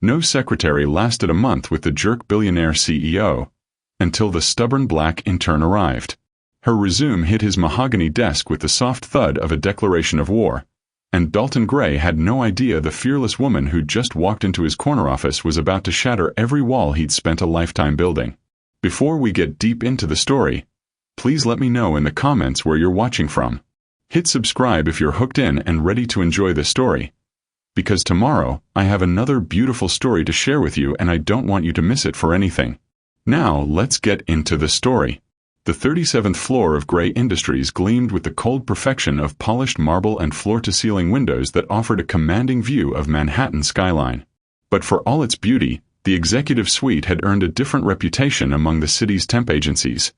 No secretary lasted a month with the jerk billionaire CEO, until the stubborn black intern arrived. Her resume hit his mahogany desk with the soft thud of a declaration of war, and Dalton Grey had no idea the fearless woman who'd just walked into his corner office was about to shatter every wall he'd spent a lifetime building. Before we get deep into the story, please let me know in the comments where you're watching from. Hit subscribe if you're hooked in and ready to enjoy the story, because tomorrow I have another beautiful story to share with you and I don't want you to miss it for anything. Now let's get into the story. The 37th floor of Grey Industries gleamed with the cold perfection of polished marble and floor-to-ceiling windows that offered a commanding view of Manhattan's skyline. But for all its beauty, the executive suite had earned a different reputation among the city's temp agencies.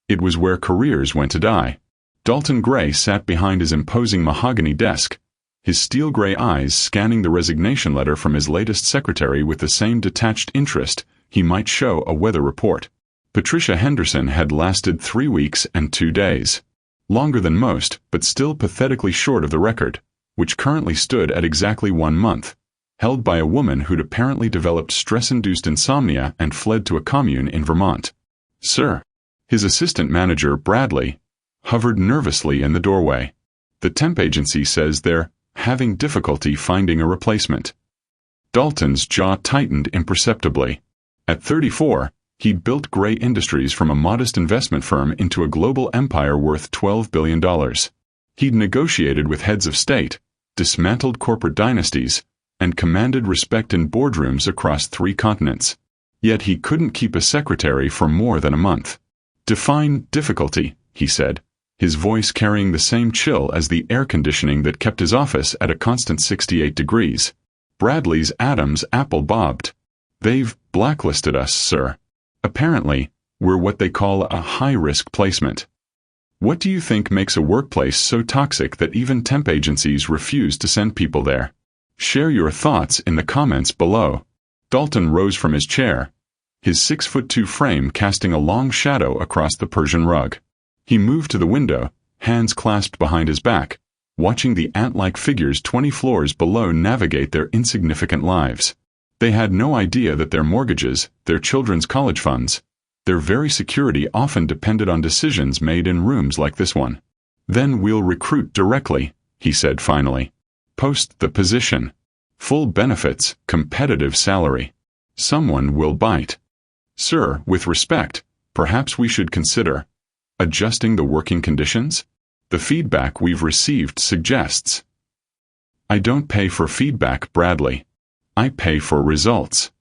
It was where careers went to die. Dalton Grey sat behind his imposing mahogany desk, his steel-gray eyes scanning the resignation letter from his latest secretary with the same detached interest he might show a weather report. Patricia Henderson had lasted 3 weeks and 2 days. Longer than most, but still pathetically short of the record, which currently stood at exactly 1 month, held by a woman who'd apparently developed stress-induced insomnia and fled to a commune in Vermont. "Sir." His assistant manager, Bradley, hovered nervously in the doorway. "The temp agency says they're having difficulty finding a replacement." Dalton's jaw tightened imperceptibly. At 34, he'd built Grey Industries from a modest investment firm into a global empire worth $12 billion. He'd negotiated with heads of state, dismantled corporate dynasties, and commanded respect in boardrooms across 3 continents. Yet he couldn't keep a secretary for more than a month. "Define difficulty," he said, his voice carrying the same chill as the air conditioning that kept his office at a constant 68 degrees. Bradley's Adam's apple bobbed. "They've blacklisted us, sir. Apparently, we're what they call a high-risk placement." "What do you think makes a workplace so toxic that even temp agencies refuse to send people there? Share your thoughts in the comments below." Dalton rose from his chair, his 6'2" frame casting a long shadow across the Persian rug. He moved to the window, hands clasped behind his back, watching the ant-like figures 20 floors below navigate their insignificant lives. They had no idea that their mortgages, their children's college funds, their very security often depended on decisions made in rooms like this one. "Then we'll recruit directly," he said finally. "Post the position. Full benefits, competitive salary. Someone will bite. Sir, with respect, perhaps we should consider adjusting the working conditions? The feedback we've received suggests." "I don't pay for feedback, Bradley. I pay for results."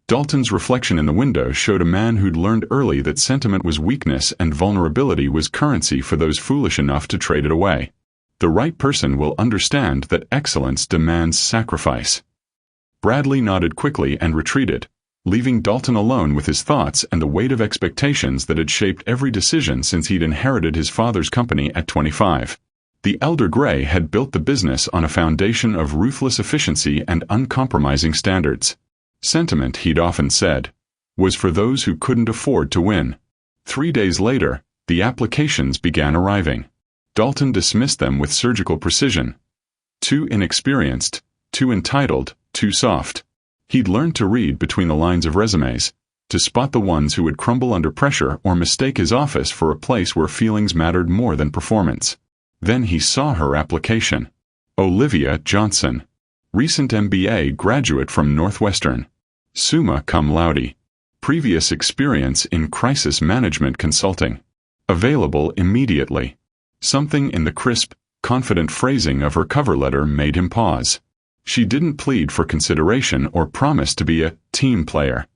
Dalton's reflection in the window showed a man who'd learned early that sentiment was weakness and vulnerability was currency for those foolish enough to trade it away. The right person will understand that excellence demands sacrifice. Bradley nodded quickly and retreated, leaving Dalton alone with his thoughts and the weight of expectations that had shaped every decision since he'd inherited his father's company at 25. The elder Grey had built the business on a foundation of ruthless efficiency and uncompromising standards. Sentiment, he'd often said, was for those who couldn't afford to win. 3 days later, the applications began arriving. Dalton dismissed them with surgical precision. Too inexperienced, too entitled, too soft. He'd learned to read between the lines of resumes, to spot the ones who would crumble under pressure or mistake his office for a place where feelings mattered more than performance. Then he saw her application. Olivia Johnson. Recent MBA graduate from Northwestern. Summa cum laude. Previous experience in crisis management consulting. Available immediately. Something in the crisp, confident phrasing of her cover letter made him pause. She didn't plead for consideration or promise to be a team player.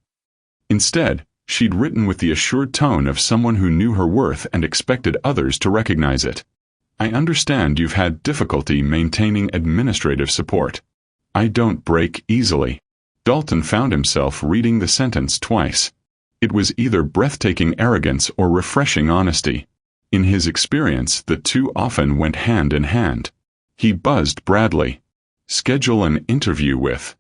Instead, she'd written with the assured tone of someone who knew her worth and expected others to recognize it. "I understand you've had difficulty maintaining administrative support. I don't break easily." Dalton found himself reading the sentence twice. It was either breathtaking arrogance or refreshing honesty. In his experience, the two often went hand in hand. He buzzed Bradley. "Schedule an interview with."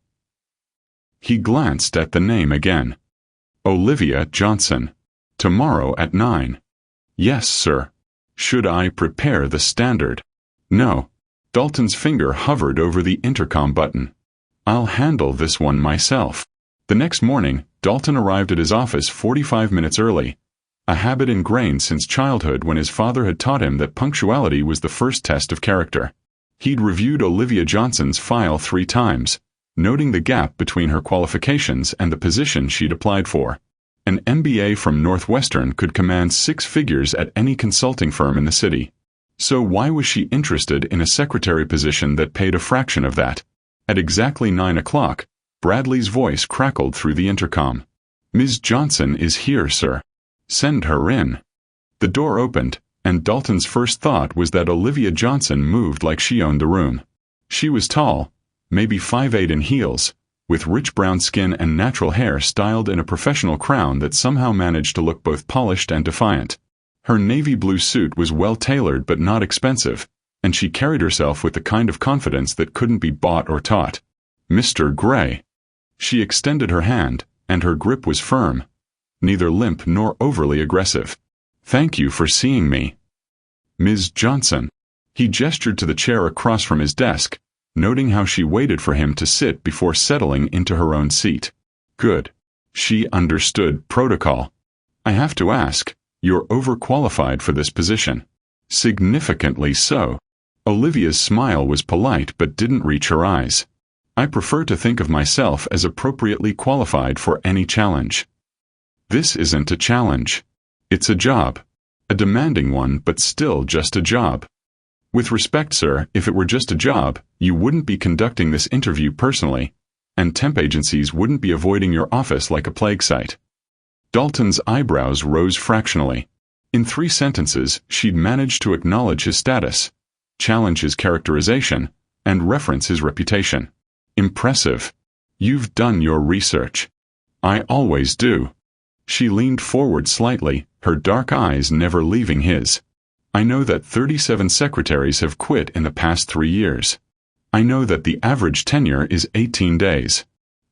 He glanced at the name again. "Olivia Johnson. Tomorrow at 9. "Yes, sir." "Should I prepare the standard?" "No." Dalton's finger hovered over the intercom button. I'll handle this one myself. The next morning, Dalton arrived at his office 45 minutes early, a habit ingrained since childhood when his father had taught him that punctuality was the first test of character. He'd reviewed Olivia Johnson's file 3 times, noting the gap between her qualifications and the position she'd applied for. An MBA from Northwestern could command 6 figures at any consulting firm in the city. So why was she interested in a secretary position that paid a fraction of that? At exactly 9 o'clock, Bradley's voice crackled through the intercom. "Ms. Johnson is here, sir. Send her in." The door opened, and Dalton's first thought was that Olivia Johnson moved like she owned the room. She was tall, maybe 5'8" in heels, with rich brown skin and natural hair styled in a professional crown that somehow managed to look both polished and defiant. Her navy blue suit was well-tailored but not expensive, and she carried herself with the kind of confidence that couldn't be bought or taught. "Mr. Grey." She extended her hand, and her grip was firm, neither limp nor overly aggressive. "Thank you for seeing me." "Ms. Johnson." He gestured to the chair across from his desk, noting how she waited for him to sit before settling into her own seat. Good. She understood protocol. "I have to ask, you're overqualified for this position." "Significantly so." Olivia's smile was polite but didn't reach her eyes. "I prefer to think of myself as appropriately qualified for any challenge." "This isn't a challenge. It's a job. A demanding one, but still just a job." "With respect, sir, if it were just a job, you wouldn't be conducting this interview personally, and temp agencies wouldn't be avoiding your office like a plague site." Dalton's eyebrows rose fractionally. In 3 sentences, she'd managed to acknowledge his status, challenge his characterization, and reference his reputation. Impressive. "You've done your research." "I always do." She leaned forward slightly, her dark eyes never leaving his. "I know that 37 secretaries have quit in the past 3 years. I know that the average tenure is 18 days.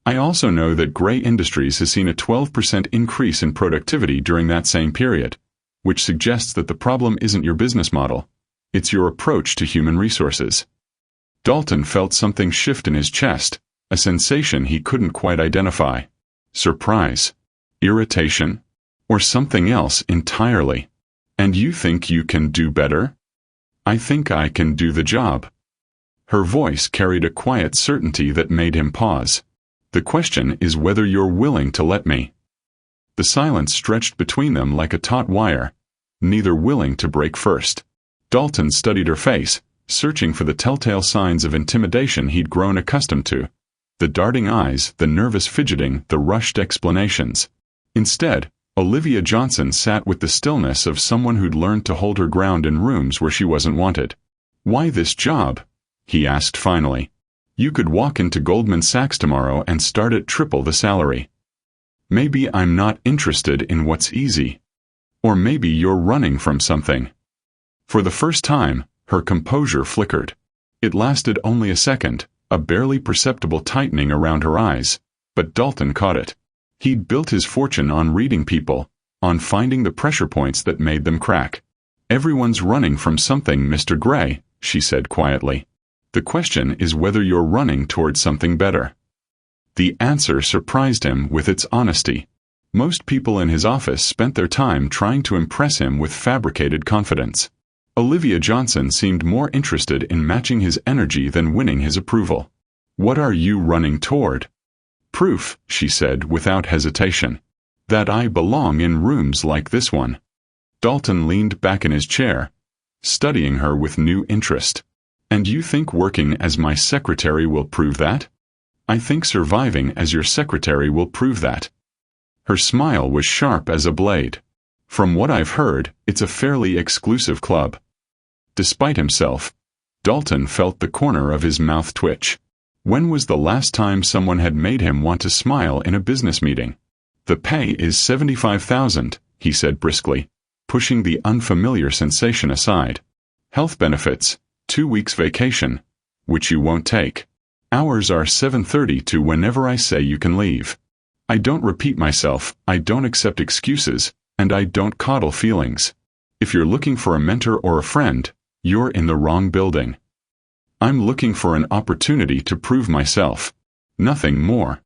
I also know that Grey Industries has seen a 12% increase in productivity during that same period, which suggests that the problem isn't your business model, it's your approach to human resources." Dalton felt something shift in his chest, a sensation he couldn't quite identify. Surprise? Irritation? Or something else entirely? "And you think you can do better?" "I think I can do the job." Her voice carried a quiet certainty that made him pause. "The question is whether you're willing to let me." The silence stretched between them like a taut wire, neither willing to break first. Dalton studied her face, searching for the telltale signs of intimidation he'd grown accustomed to. The darting eyes, the nervous fidgeting, the rushed explanations. Instead, Olivia Johnson sat with the stillness of someone who'd learned to hold her ground in rooms where she wasn't wanted. "Why this job?" he asked finally. "You could walk into Goldman Sachs tomorrow and start at triple the salary." "Maybe I'm not interested in what's easy. Or maybe you're running from something." For the first time, her composure flickered. It lasted only a second, a barely perceptible tightening around her eyes, but Dalton caught it. He'd built his fortune on reading people, on finding the pressure points that made them crack. "Everyone's running from something, Mr. Grey," she said quietly. "The question is whether you're running towards something better." The answer surprised him with its honesty. Most people in his office spent their time trying to impress him with fabricated confidence. Olivia Johnson seemed more interested in matching his energy than winning his approval. "What are you running toward?" "Proof," she said without hesitation, "that I belong in rooms like this one." Dalton leaned back in his chair, studying her with new interest. "And you think working as my secretary will prove that?" "I think surviving as your secretary will prove that." Her smile was sharp as a blade. "From what I've heard, it's a fairly exclusive club." Despite himself, Dalton felt the corner of his mouth twitch. When was the last time someone had made him want to smile in a business meeting? "The pay is $75,000, he said briskly, pushing the unfamiliar sensation aside. "Health benefits, 2 weeks vacation, which you won't take. Hours are 7:30 to whenever I say you can leave. I don't repeat myself, I don't accept excuses, and I don't coddle feelings. If you're looking for a mentor or a friend, you're in the wrong building. I'm looking for an opportunity to prove myself." Nothing more.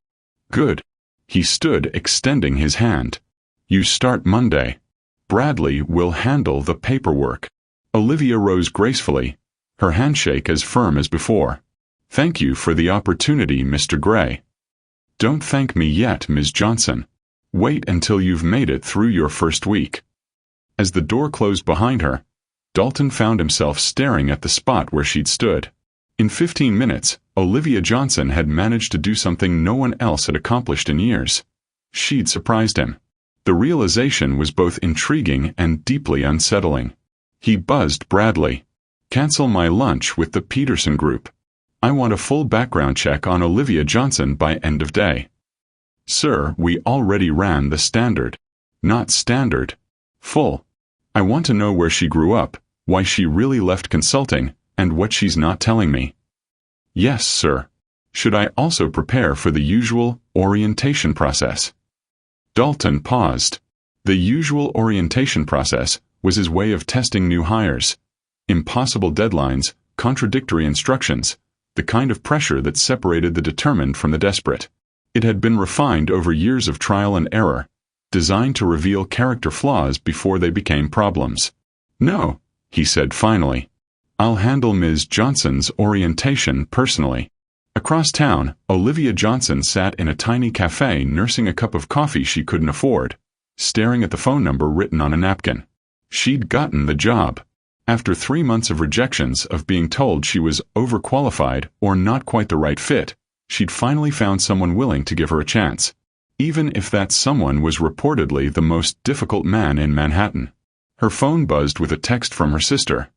Good. He stood, extending his hand. You start Monday. Bradley will handle the paperwork. Olivia rose gracefully, her handshake as firm as before. Thank you for the opportunity, Mr. Grey. Don't thank me yet, Ms. Johnson. Wait until you've made it through your first week. As the door closed behind her, Dalton found himself staring at the spot where she'd stood. In 15 minutes, Olivia Johnson had managed to do something no one else had accomplished in years. She'd surprised him. The realization was both intriguing and deeply unsettling. He buzzed Bradley. Cancel my lunch with the Peterson Group. I want a full background check on Olivia Johnson by end of day. Sir, we already ran the standard. Not standard. Full. I want to know where she grew up, why she really left consulting, and what she's not telling me. Yes, sir. Should I also prepare for the usual orientation process? Dalton paused. The usual orientation process was his way of testing new hires. Impossible deadlines, contradictory instructions, the kind of pressure that separated the determined from the desperate. It had been refined over years of trial and error, designed to reveal character flaws before they became problems. No, he said finally. I'll handle Ms. Johnson's orientation personally. Across town, Olivia Johnson sat in a tiny cafe nursing a cup of coffee she couldn't afford, staring at the phone number written on a napkin. She'd gotten the job. After 3 months of rejections, of being told she was overqualified or not quite the right fit, she'd finally found someone willing to give her a chance, even if that someone was reportedly the most difficult man in Manhattan. Her phone buzzed with a text from her sister.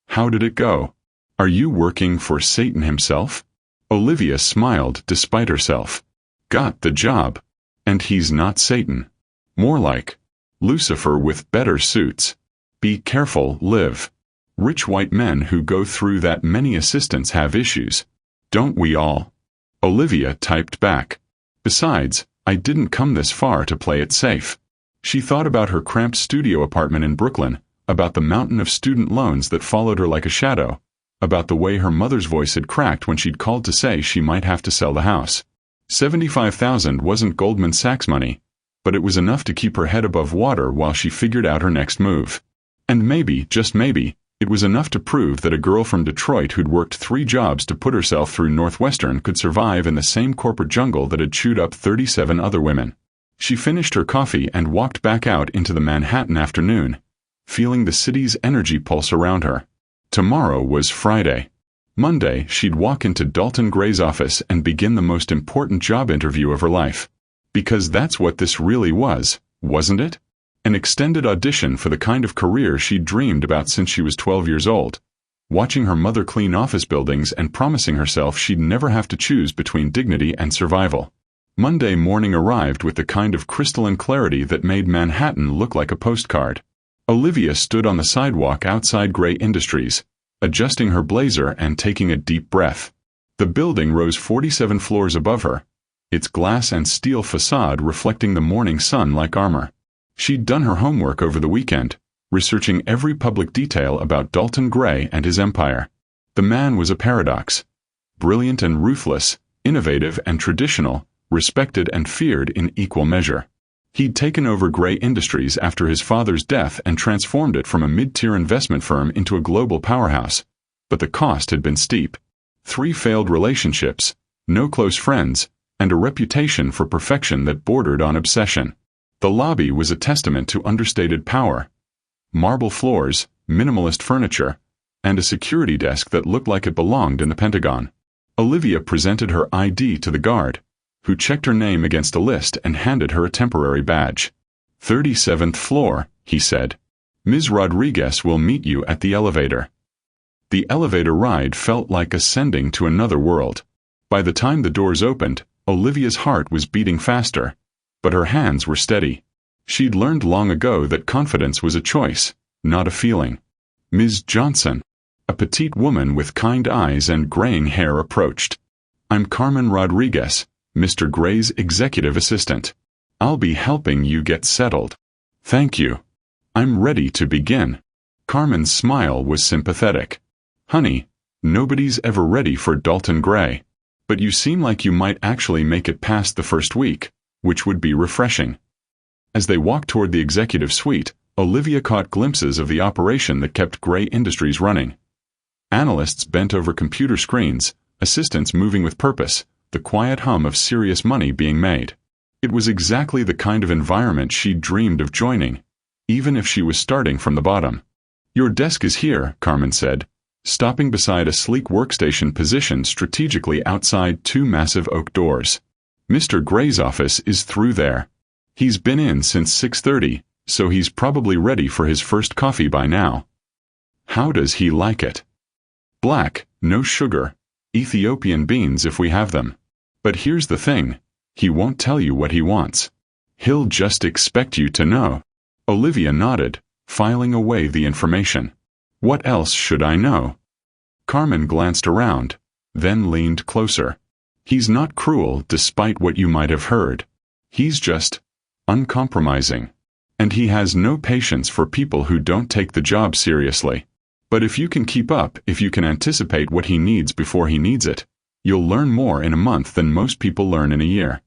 How did it go? Are you working for Satan himself? Olivia smiled despite herself. Got the job. And he's not Satan. More like Lucifer with better suits. Be careful, Liv. Rich white men who go through that many assistants have issues. Don't we all? Olivia typed back. Besides, I didn't come this far to play it safe. She thought about her cramped studio apartment in Brooklyn, about the mountain of student loans that followed her like a shadow, about the way her mother's voice had cracked when she'd called to say she might have to sell the house. $75,000 wasn't Goldman Sachs money, but it was enough to keep her head above water while she figured out her next move. And maybe, just maybe, it was enough to prove that a girl from Detroit who'd worked 3 jobs to put herself through Northwestern could survive in the same corporate jungle that had chewed up 37 other women. She finished her coffee and walked back out into the Manhattan afternoon, feeling the city's energy pulse around her. Tomorrow was Friday. Monday, she'd walk into Dalton Grey's office and begin the most important job interview of her life. Because that's what this really was, wasn't it? An extended audition for the kind of career she'd dreamed about since she was 12 years old, watching her mother clean office buildings and promising herself she'd never have to choose between dignity and survival. Monday morning arrived with the kind of crystalline clarity that made Manhattan look like a postcard. Olivia stood on the sidewalk outside Grey Industries, adjusting her blazer and taking a deep breath. The building rose 47 floors above her, its glass and steel facade reflecting the morning sun like armor. She'd done her homework over the weekend, researching every public detail about Dalton Grey and his empire. The man was a paradox. Brilliant and ruthless, innovative and traditional, respected and feared in equal measure. He'd taken over Grey Industries after his father's death and transformed it from a mid-tier investment firm into a global powerhouse. But the cost had been steep. 3 failed relationships, no close friends, and a reputation for perfection that bordered on obsession. The lobby was a testament to understated power. Marble floors, minimalist furniture, and a security desk that looked like it belonged in the Pentagon. Olivia presented her ID to the guard, who checked her name against a list and handed her a temporary badge. 37th floor, he said. Ms. Rodriguez will meet you at the elevator. The elevator ride felt like ascending to another world. By the time the doors opened, Olivia's heart was beating faster, but her hands were steady. She'd learned long ago that confidence was a choice, not a feeling. Ms. Johnson, a petite woman with kind eyes and graying hair, approached. I'm Carmen Rodriguez, Mr. Grey's executive assistant. I'll be helping you get settled. Thank you. I'm ready to begin. Carmen's smile was sympathetic. Honey, nobody's ever ready for Dalton Grey. But you seem like you might actually make it past the first week, which would be refreshing. As they walked toward the executive suite, Olivia caught glimpses of the operation that kept Grey Industries running. Analysts bent over computer screens, assistants moving with purpose, the quiet hum of serious money being made. It was exactly the kind of environment she'd dreamed of joining, even if she was starting from the bottom. "Your desk is here," Carmen said, stopping beside a sleek workstation positioned strategically outside two massive oak doors. "Mr. Gray's office is through there. He's been in since 6:30, so he's probably ready for his first coffee by now." "How does he like it?" "Black, no sugar, Ethiopian beans if we have them. But here's the thing, he won't tell you what he wants. He'll just expect you to know." Olivia nodded, filing away the information. "What else should I know?" Carmen glanced around, then leaned closer. "He's not cruel despite what you might have heard. He's just uncompromising. And he has no patience for people who don't take the job seriously. But if you can keep up, if you can anticipate what he needs before he needs it, you'll learn more in a month than most people learn in a year.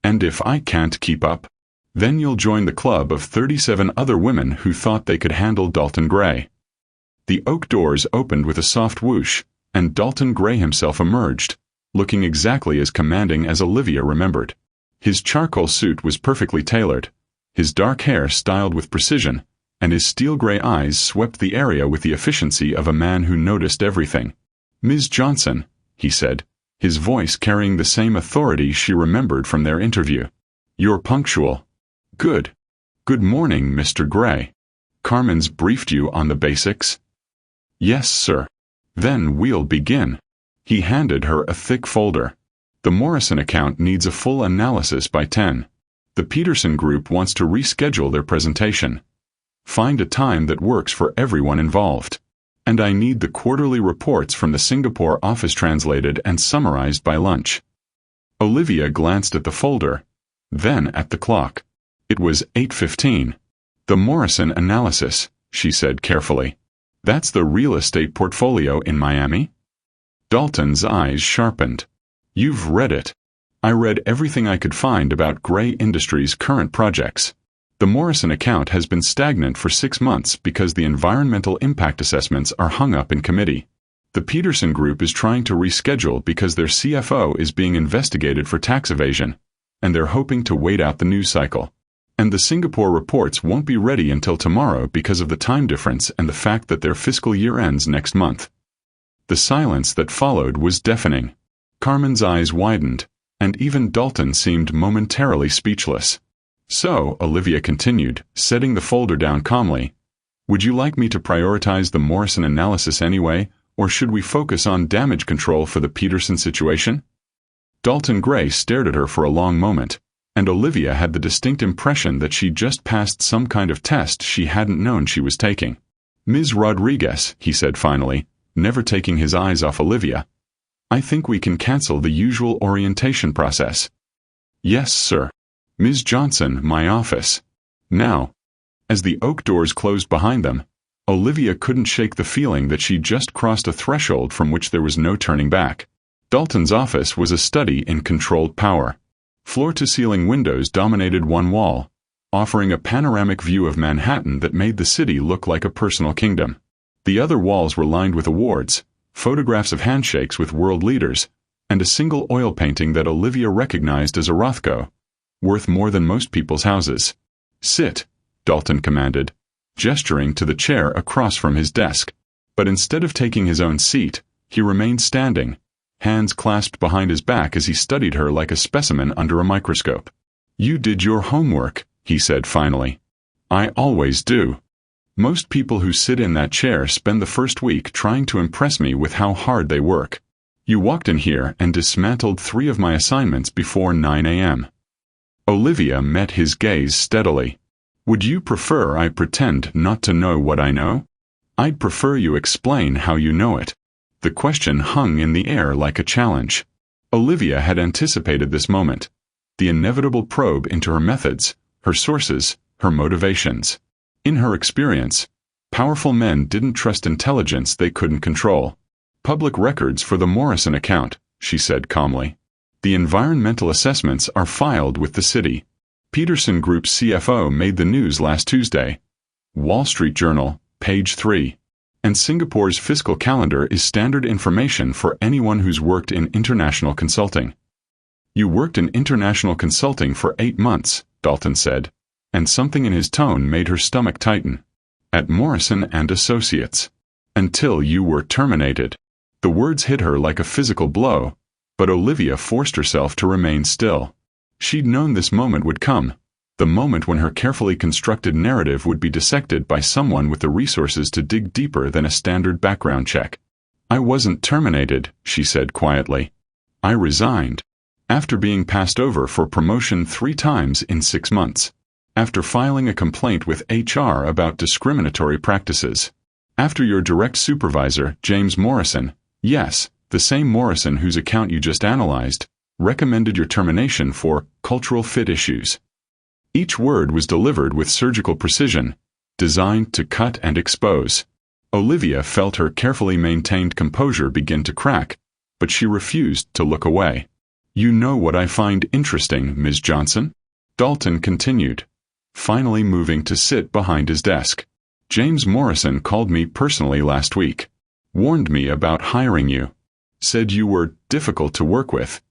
And if I can't keep up, then you'll join the club of 37 other women who thought they could handle Dalton Grey." The oak doors opened with a soft whoosh, and Dalton Grey himself emerged, looking exactly as commanding as Olivia remembered. His charcoal suit was perfectly tailored, his dark hair styled with precision, and his steel-gray eyes swept the area with the efficiency of a man who noticed everything. "Ms. Johnson," he said, his voice carrying the same authority she remembered from their interview. "You're punctual." "Good. Good morning, Mr. Grey. Carmen's briefed you on the basics?" "Yes, sir." "Then we'll begin." He handed her a thick folder. "The Morrison account needs a full analysis by 10. The Peterson Group wants to reschedule their presentation. Find a time that works for everyone involved. And I need the quarterly reports from the Singapore office translated and summarized by lunch." Olivia glanced at the folder, then at the clock. It was 8:15. "The Morrison analysis," she said carefully. "That's the real estate portfolio in Miami?" Dalton's eyes sharpened. "You've read it." "I read everything I could find about Grey Industries' current projects. The Morrison account has been stagnant for 6 months because the environmental impact assessments are hung up in committee. The Peterson Group is trying to reschedule because their CFO is being investigated for tax evasion, and they're hoping to wait out the news cycle. And the Singapore reports won't be ready until tomorrow because of the time difference and the fact that their fiscal year ends next month." The silence that followed was deafening. Carmen's eyes widened, and even Dalton seemed momentarily speechless. "So," Olivia continued, setting the folder down calmly, "would you like me to prioritize the Morrison analysis anyway, or should we focus on damage control for the Peterson situation?" Dalton Grey stared at her for a long moment, and Olivia had the distinct impression that she'd just passed some kind of test she hadn't known she was taking. "Ms. Rodriguez," he said finally, never taking his eyes off Olivia, "I think we can cancel the usual orientation process." "Yes, sir." "Ms. Johnson, my office." Now. As the oak doors closed behind them, Olivia couldn't shake the feeling that she'd just crossed a threshold from which there was no turning back. Dalton's office was a study in controlled power. Floor-to-ceiling windows dominated one wall, offering a panoramic view of Manhattan that made the city look like a personal kingdom. The other walls were lined with awards, photographs of handshakes with world leaders, and a single oil painting that Olivia recognized as a Rothko, worth more than most people's houses. "Sit," Dalton commanded, gesturing to the chair across from his desk. But instead of taking his own seat, he remained standing, hands clasped behind his back as he studied her like a specimen under a microscope. "You did your homework," he said finally. "I always do. Most people who sit in that chair spend the first week trying to impress me with how hard they work. You walked in here and dismantled 3 of my assignments before 9 a.m. Olivia met his gaze steadily. "Would you prefer I pretend not to know what I know? I'd prefer you explain how you know it." The question hung in the air like a challenge. Olivia had anticipated this moment, the inevitable probe into her methods, her sources, her motivations. In her experience, powerful men didn't trust intelligence they couldn't control. Public records for the Morrison account, she said calmly. The environmental assessments are filed with the city. Peterson Group's CFO made the news last Tuesday. Wall Street Journal, page 3. And Singapore's fiscal calendar is standard information for anyone who's worked in international consulting. You worked in international consulting for 8 months, Dalton said, and something in his tone made her stomach tighten. At Morrison and Associates. Until you were terminated. The words hit her like a physical blow, but Olivia forced herself to remain still. She'd known this moment would come, the moment when her carefully constructed narrative would be dissected by someone with the resources to dig deeper than a standard background check. I wasn't terminated, she said quietly. I resigned. After being passed over for promotion 3 times in 6 months. After filing a complaint with HR about discriminatory practices. After your direct supervisor, James Morrison, yes, the same Morrison whose account you just analyzed, recommended your termination for cultural fit issues. Each word was delivered with surgical precision, designed to cut and expose. Olivia felt her carefully maintained composure begin to crack, but she refused to look away. You know what I find interesting, Ms. Johnson? Dalton continued, finally moving to sit behind his desk. James Morrison called me personally last week. Warned me about hiring you. Said you were difficult to work with.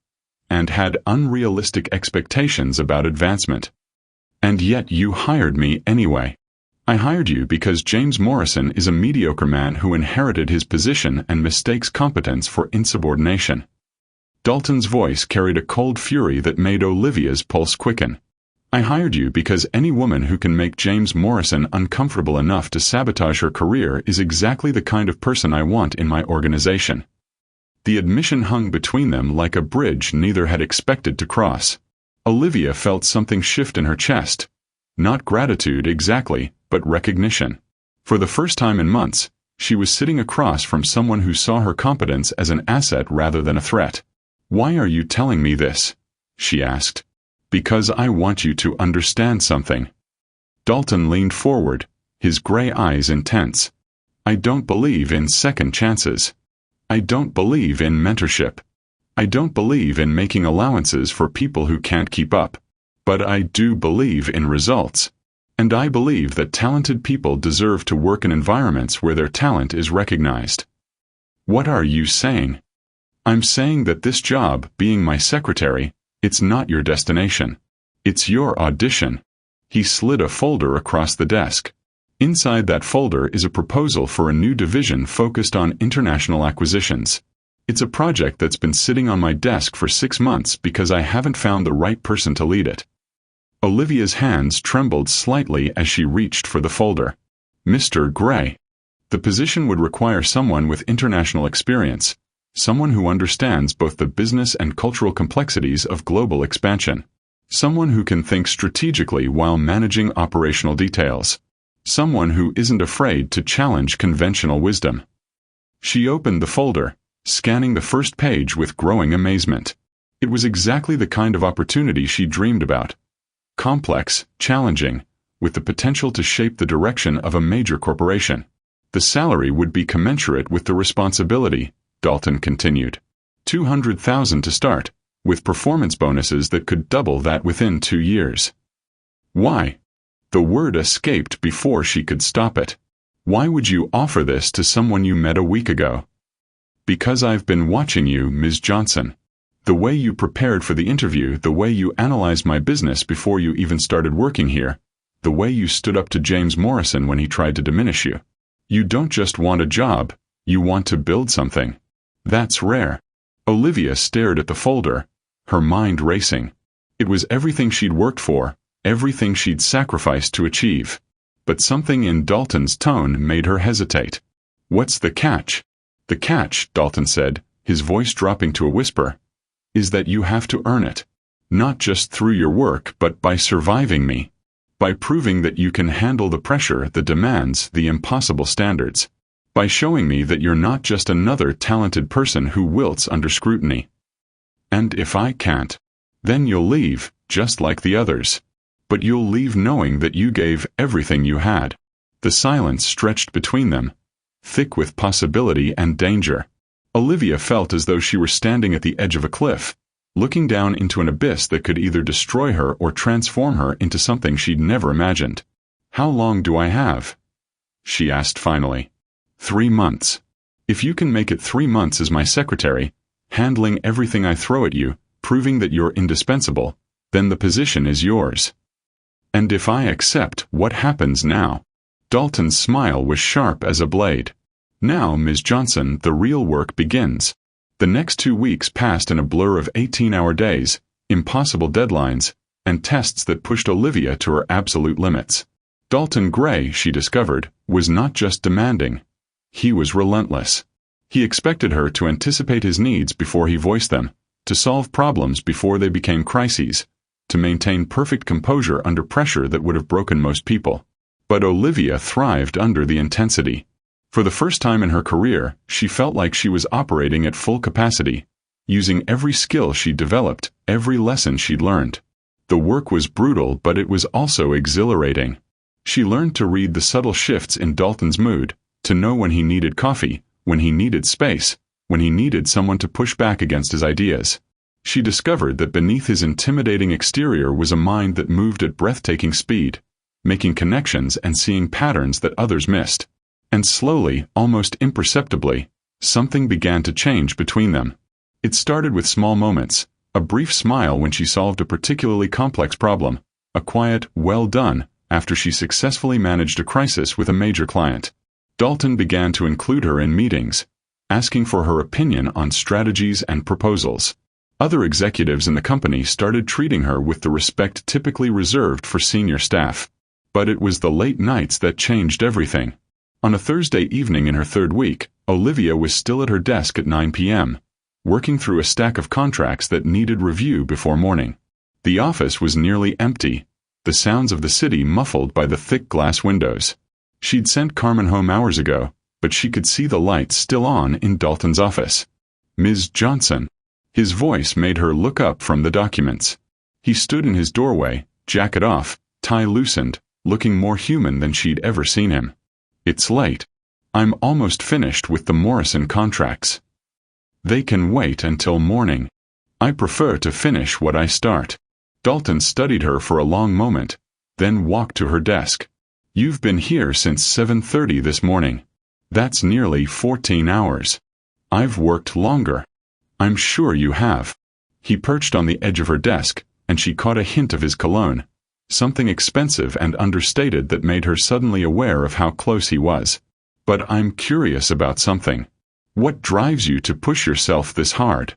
And had unrealistic expectations about advancement. And yet you hired me anyway. I hired you because James Morrison is a mediocre man who inherited his position and mistakes competence for insubordination. Dalton's voice carried a cold fury that made Olivia's pulse quicken. I hired you because any woman who can make James Morrison uncomfortable enough to sabotage her career is exactly the kind of person I want in my organization. The admission hung between them like a bridge neither had expected to cross. Olivia felt something shift in her chest. Not gratitude exactly, but recognition. For the first time in months, she was sitting across from someone who saw her competence as an asset rather than a threat. Why are you telling me this? She asked. Because I want you to understand something. Dalton leaned forward, his gray eyes intense. I don't believe in second chances. I don't believe in mentorship. I don't believe in making allowances for people who can't keep up. But I do believe in results. And I believe that talented people deserve to work in environments where their talent is recognized. What are you saying? I'm saying that this job, being my secretary, it's not your destination. It's your audition. He slid a folder across the desk. Inside that folder is a proposal for a new division focused on international acquisitions. It's a project that's been sitting on my desk for 6 months because I haven't found the right person to lead it. Olivia's hands trembled slightly as she reached for the folder. Mr. Grey. The position would require someone with international experience, someone who understands both the business and cultural complexities of global expansion, someone who can think strategically while managing operational details, someone who isn't afraid to challenge conventional wisdom. She opened the folder, scanning the first page with growing amazement. It was exactly the kind of opportunity she dreamed about. Complex, challenging, with the potential to shape the direction of a major corporation. The salary would be commensurate with the responsibility, Dalton continued. $200,000 to start, with performance bonuses that could double that within 2 years. Why? The word escaped before she could stop it. Why would you offer this to someone you met a week ago? Because I've been watching you, Ms. Johnson. The way you prepared for the interview, the way you analyzed my business before you even started working here, the way you stood up to James Morrison when he tried to diminish you. You don't just want a job, you want to build something. That's rare. Olivia stared at the folder, her mind racing. It was everything she'd worked for, everything she'd sacrificed to achieve. But something in Dalton's tone made her hesitate. What's the catch? The catch, Dalton said, his voice dropping to a whisper, is that you have to earn it. Not just through your work, but by surviving me. By proving that you can handle the pressure, the demands, the impossible standards. By showing me that you're not just another talented person who wilts under scrutiny. And if I can't, then you'll leave, just like the others. But you'll leave knowing that you gave everything you had. The silence stretched between them, thick with possibility and danger. Olivia felt as though she were standing at the edge of a cliff, looking down into an abyss that could either destroy her or transform her into something she'd never imagined. "How long do I have?" she asked finally. 3 months. If you can make it 3 months as my secretary, handling everything I throw at you, proving that you're indispensable, then the position is yours. And if I accept, what happens now? Dalton's smile was sharp as a blade. Now, Ms. Johnson, the real work begins. The next 2 weeks passed in a blur of 18-hour days, impossible deadlines, and tests that pushed Olivia to her absolute limits. Dalton Grey, she discovered, was not just demanding. He was relentless. He expected her to anticipate his needs before he voiced them, to solve problems before they became crises, to maintain perfect composure under pressure that would have broken most people. But Olivia thrived under the intensity. For the first time in her career, she felt like she was operating at full capacity, using every skill she'd developed, every lesson she'd learned. The work was brutal, but it was also exhilarating. She learned to read the subtle shifts in Dalton's mood, to know when he needed coffee, when he needed space, when he needed someone to push back against his ideas. She discovered that beneath his intimidating exterior was a mind that moved at breathtaking speed, making connections and seeing patterns that others missed. And slowly, almost imperceptibly, something began to change between them. It started with small moments, a brief smile when she solved a particularly complex problem, a quiet, well done, after she successfully managed a crisis with a major client. Dalton began to include her in meetings, asking for her opinion on strategies and proposals. Other executives in the company started treating her with the respect typically reserved for senior staff. But it was the late nights that changed everything. On a Thursday evening in her 3rd week, Olivia was still at her desk at 9 p.m., working through a stack of contracts that needed review before morning. The office was nearly empty, the sounds of the city muffled by the thick glass windows. She'd sent Carmen home hours ago, but she could see the lights still on in Dalton's office. "Ms. Johnson." His voice made her look up from the documents. He stood in his doorway, jacket off, tie loosened, looking more human than she'd ever seen him. "It's late. I'm almost finished with the Morrison contracts. They can wait until morning. I prefer to finish what I start." Dalton studied her for a long moment, then walked to her desk. "You've been here since 7:30 this morning. That's nearly 14 hours. I've worked longer." "I'm sure you have." He perched on the edge of her desk, and she caught a hint of his cologne, something expensive and understated that made her suddenly aware of how close he was. "But I'm curious about something. What drives you to push yourself this hard?"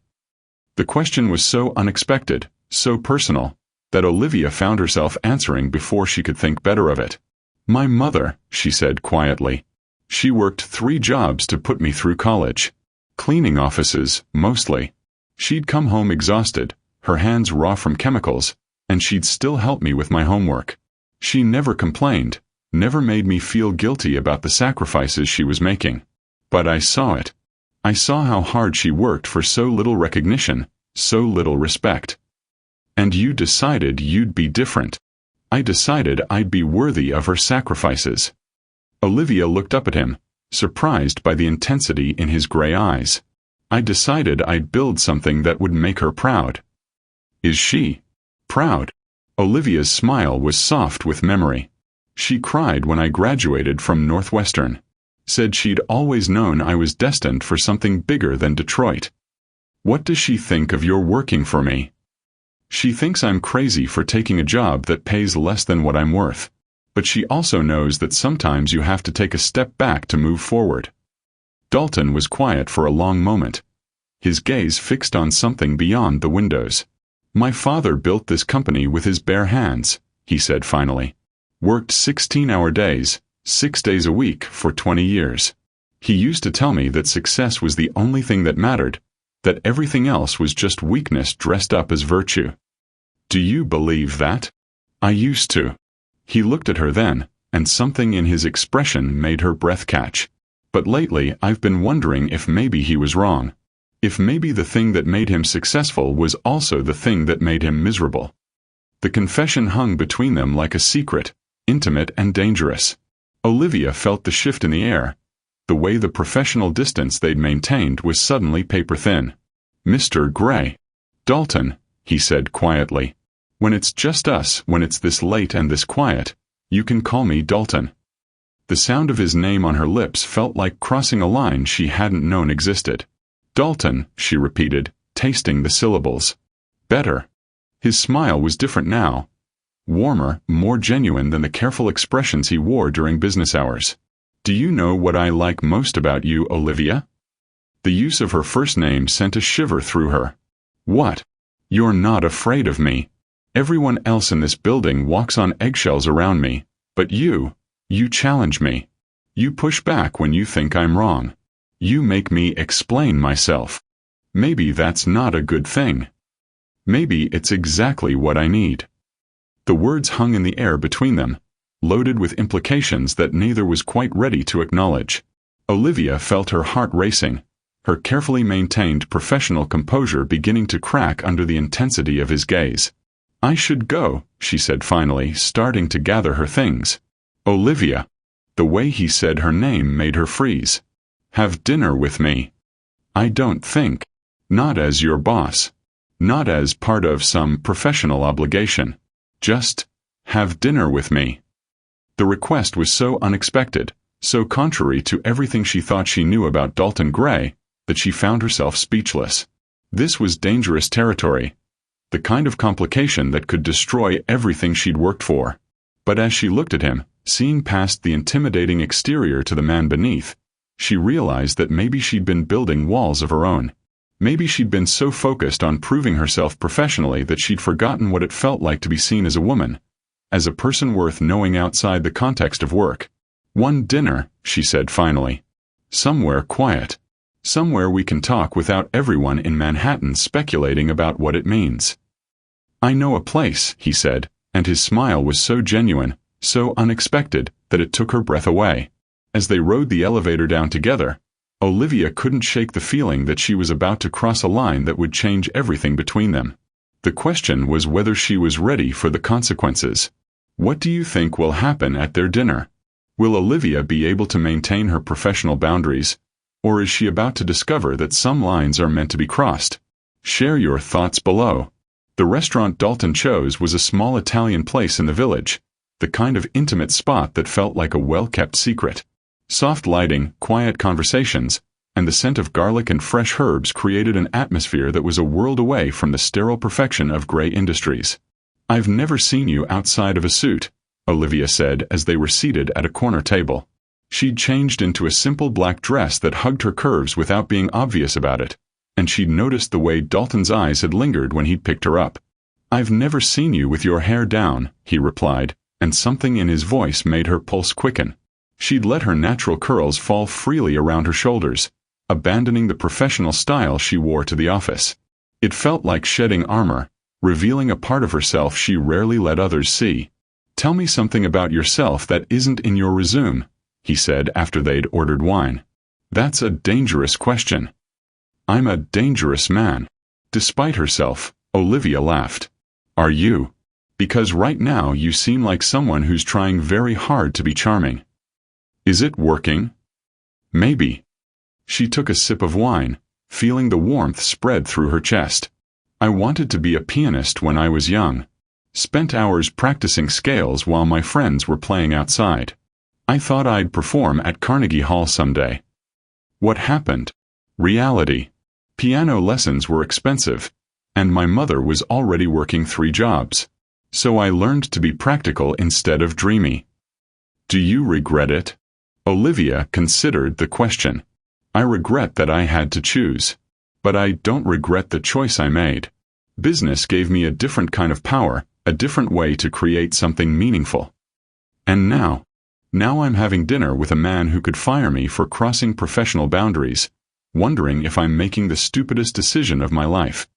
The question was so unexpected, so personal, that Olivia found herself answering before she could think better of it. "My mother," she said quietly. "She worked 3 jobs to put me through college. Cleaning offices, mostly. She'd come home exhausted, her hands raw from chemicals, and she'd still help me with my homework. She never complained, never made me feel guilty about the sacrifices she was making. But I saw it. I saw how hard she worked for so little recognition, so little respect. And you decided you'd be different. I decided I'd be worthy of her sacrifices." Olivia looked up at him, surprised by the intensity in his gray eyes. "I decided I'd build something that would make her proud." "Is she proud?" Olivia's smile was soft with memory. "She cried when I graduated from Northwestern. Said she'd always known I was destined for something bigger than Detroit." "What does she think of your working for me?" "She thinks I'm crazy for taking a job that pays less than what I'm worth. But she also knows that sometimes you have to take a step back to move forward." Dalton was quiet for a long moment, his gaze fixed on something beyond the windows. "My father built this company with his bare hands," he said finally. "Worked 16-hour days, 6 days a week for 20 years. He used to tell me that success was the only thing that mattered, that everything else was just weakness dressed up as virtue." "Do you believe that?" "I used to." He looked at her then, and something in his expression made her breath catch. "But lately I've been wondering if maybe he was wrong. If maybe the thing that made him successful was also the thing that made him miserable." The confession hung between them like a secret, intimate and dangerous. Olivia felt the shift in the air, The way the professional distance they'd maintained was suddenly paper-thin. "Mr. Grey." "Dalton," he said quietly. "When it's just us, when it's this late and this quiet, you can call me Dalton." The sound of his name on her lips felt like crossing a line she hadn't known existed. "Dalton," she repeated, tasting the syllables. "Better." His smile was different now. Warmer, more genuine than the careful expressions he wore during business hours. "Do you know what I like most about you, Olivia?" The use of her first name sent a shiver through her. "What?" "You're not afraid of me. Everyone else in this building walks on eggshells around me, but you challenge me. You push back when you think I'm wrong. You make me explain myself. Maybe that's not a good thing. Maybe it's exactly what I need." The words hung in the air between them, loaded with implications that neither was quite ready to acknowledge. Olivia felt her heart racing, her carefully maintained professional composure beginning to crack under the intensity of his gaze. "I should go," she said finally, starting to gather her things. "Olivia." The way he said her name made her freeze. "Have dinner with me." "I don't think. Not as your boss. Not as part of some professional obligation. Just have dinner with me." The request was so unexpected, so contrary to everything she thought she knew about Dalton Grey, that she found herself speechless. This was dangerous territory, the kind of complication that could destroy everything she'd worked for. But as she looked at him, seeing past the intimidating exterior to the man beneath, she realized that maybe she'd been building walls of her own. Maybe she'd been so focused on proving herself professionally that she'd forgotten what it felt like to be seen as a woman, as a person worth knowing outside the context of work. "One dinner," she said finally. "Somewhere quiet. Somewhere we can talk without everyone in Manhattan speculating about what it means." "I know a place," he said, and his smile was so genuine, so unexpected, that it took her breath away. As they rode the elevator down together, Olivia couldn't shake the feeling that she was about to cross a line that would change everything between them. The question was whether she was ready for the consequences. What do you think will happen at their dinner? Will Olivia be able to maintain her professional boundaries, or is she about to discover that some lines are meant to be crossed? Share your thoughts below. The restaurant Dalton chose was a small Italian place in the village, the kind of intimate spot that felt like a well-kept secret. Soft lighting, quiet conversations, and the scent of garlic and fresh herbs created an atmosphere that was a world away from the sterile perfection of Grey Industries. "I've never seen you outside of a suit," Olivia said as they were seated at a corner table. She'd changed into a simple black dress that hugged her curves without being obvious about it, and she'd noticed the way Dalton's eyes had lingered when he'd picked her up. "I've never seen you with your hair down," he replied, and something in his voice made her pulse quicken. She'd let her natural curls fall freely around her shoulders, abandoning the professional style she wore to the office. It felt like shedding armor, revealing a part of herself she rarely let others see. "Tell me something about yourself that isn't in your résumé," he said after they'd ordered wine. "That's a dangerous question." "I'm a dangerous man." Despite herself, Olivia laughed. "Are you? Because right now you seem like someone who's trying very hard to be charming." "Is it working?" "Maybe." She took a sip of wine, feeling the warmth spread through her chest. "I wanted to be a pianist when I was young. Spent hours practicing scales while my friends were playing outside. I thought I'd perform at Carnegie Hall someday. What happened? Reality. Piano lessons were expensive, and my mother was already working 3 jobs. So I learned to be practical instead of dreamy." "Do you regret it?" Olivia considered the question. "I regret that I had to choose. But I don't regret the choice I made. Business gave me a different kind of power, a different way to create something meaningful. And now I'm having dinner with a man who could fire me for crossing professional boundaries, wondering if I'm making the stupidest decision of my life."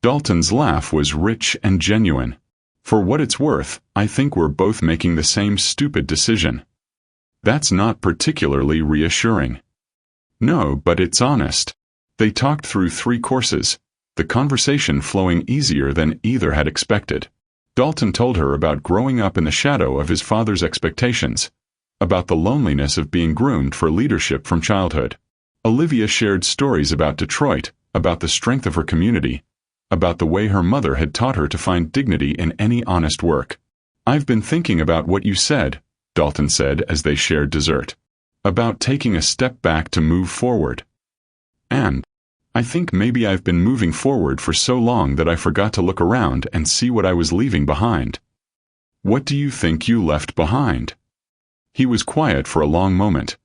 Dalton's laugh was rich and genuine. "For what it's worth, I think we're both making the same stupid decision." "That's not particularly reassuring." "No, but it's honest." They talked through 3 courses, the conversation flowing easier than either had expected. Dalton told her about growing up in the shadow of his father's expectations, about the loneliness of being groomed for leadership from childhood. Olivia shared stories about Detroit, about the strength of her community, about the way her mother had taught her to find dignity in any honest work. "I've been thinking about what you said," Dalton said as they shared dessert. "About taking a step back to move forward. And I think maybe I've been moving forward for so long that I forgot to look around and see what I was leaving behind." "What do you think you left behind?" He was quiet for a long moment,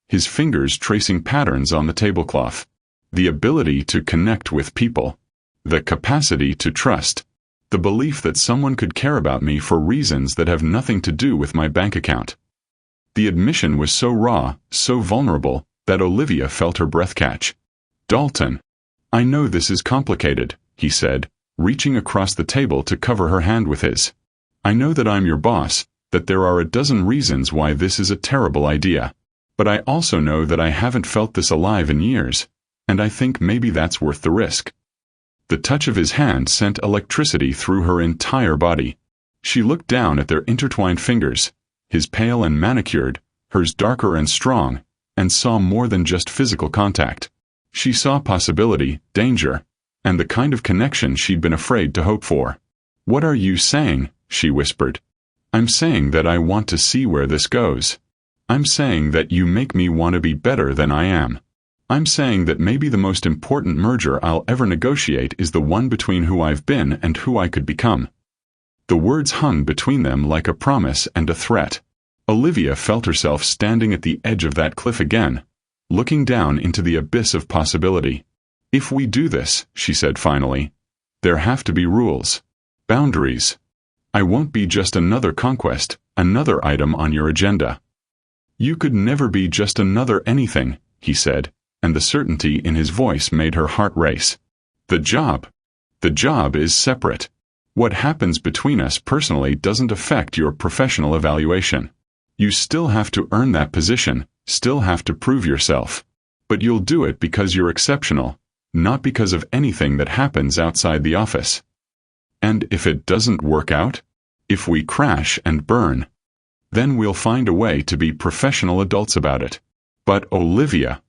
his fingers tracing patterns on the tablecloth. "The ability to connect with people. The capacity to trust. The belief that someone could care about me for reasons that have nothing to do with my bank account." The admission was so raw, so vulnerable, that Olivia felt her breath catch. "Dalton, I know this is complicated," he said, reaching across the table to cover her hand with his. "I know that I'm your boss, that there are a dozen reasons why this is a terrible idea. But I also know that I haven't felt this alive in years, and I think maybe that's worth the risk." The touch of his hand sent electricity through her entire body. She looked down at their intertwined fingers, his pale and manicured, hers darker and strong, and saw more than just physical contact. She saw possibility, danger, and the kind of connection she'd been afraid to hope for. "What are you saying?" she whispered. "I'm saying that I want to see where this goes. I'm saying that you make me want to be better than I am. I'm saying that maybe the most important merger I'll ever negotiate is the one between who I've been and who I could become." The words hung between them like a promise and a threat. Olivia felt herself standing at the edge of that cliff again, looking down into the abyss of possibility. "If we do this," she said finally, "there have to be rules. Boundaries. I won't be just another conquest, another item on your agenda." "You could never be just another anything," he said, and the certainty in his voice made her heart race. The job is separate. What happens between us personally doesn't affect your professional evaluation. You still have to earn that position, still have to prove yourself. But you'll do it because you're exceptional, not because of anything that happens outside the office. And if it doesn't work out, if we crash and burn, then we'll find a way to be professional adults about it." "But Olivia—"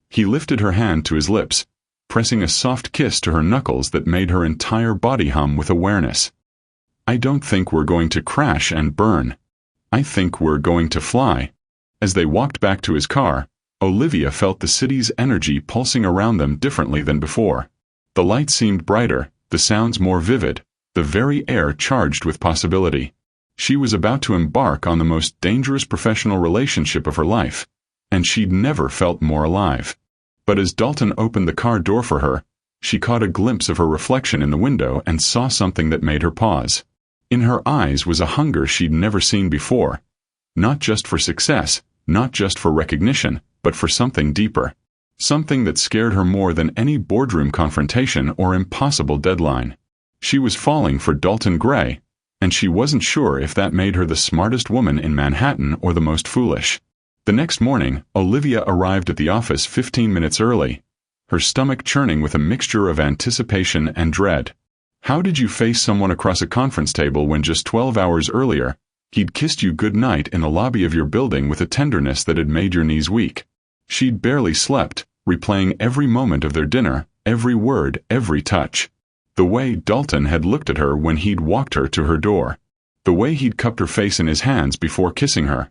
He lifted her hand to his lips, pressing a soft kiss to her knuckles that made her entire body hum with awareness. "I don't think we're going to crash and burn. I think we're going to fly." As they walked back to his car, Olivia felt the city's energy pulsing around them differently than before. The lights seemed brighter, the sounds more vivid, the very air charged with possibility. She was about to embark on the most dangerous professional relationship of her life, and she'd never felt more alive. But as Dalton opened the car door for her, she caught a glimpse of her reflection in the window and saw something that made her pause. In her eyes was a hunger she'd never seen before, not just for success, not just for recognition, but for something deeper. Something that scared her more than any boardroom confrontation or impossible deadline. She was falling for Dalton Grey, and she wasn't sure if that made her the smartest woman in Manhattan or the most foolish. The next morning, Olivia arrived at the office 15 minutes early, her stomach churning with a mixture of anticipation and dread. How did you face someone across a conference table when just 12 hours earlier, he'd kissed you good night in the lobby of your building with a tenderness that had made your knees weak? She'd barely slept, replaying every moment of their dinner, every word, every touch. The way Dalton had looked at her when he'd walked her to her door. The way he'd cupped her face in his hands before kissing her.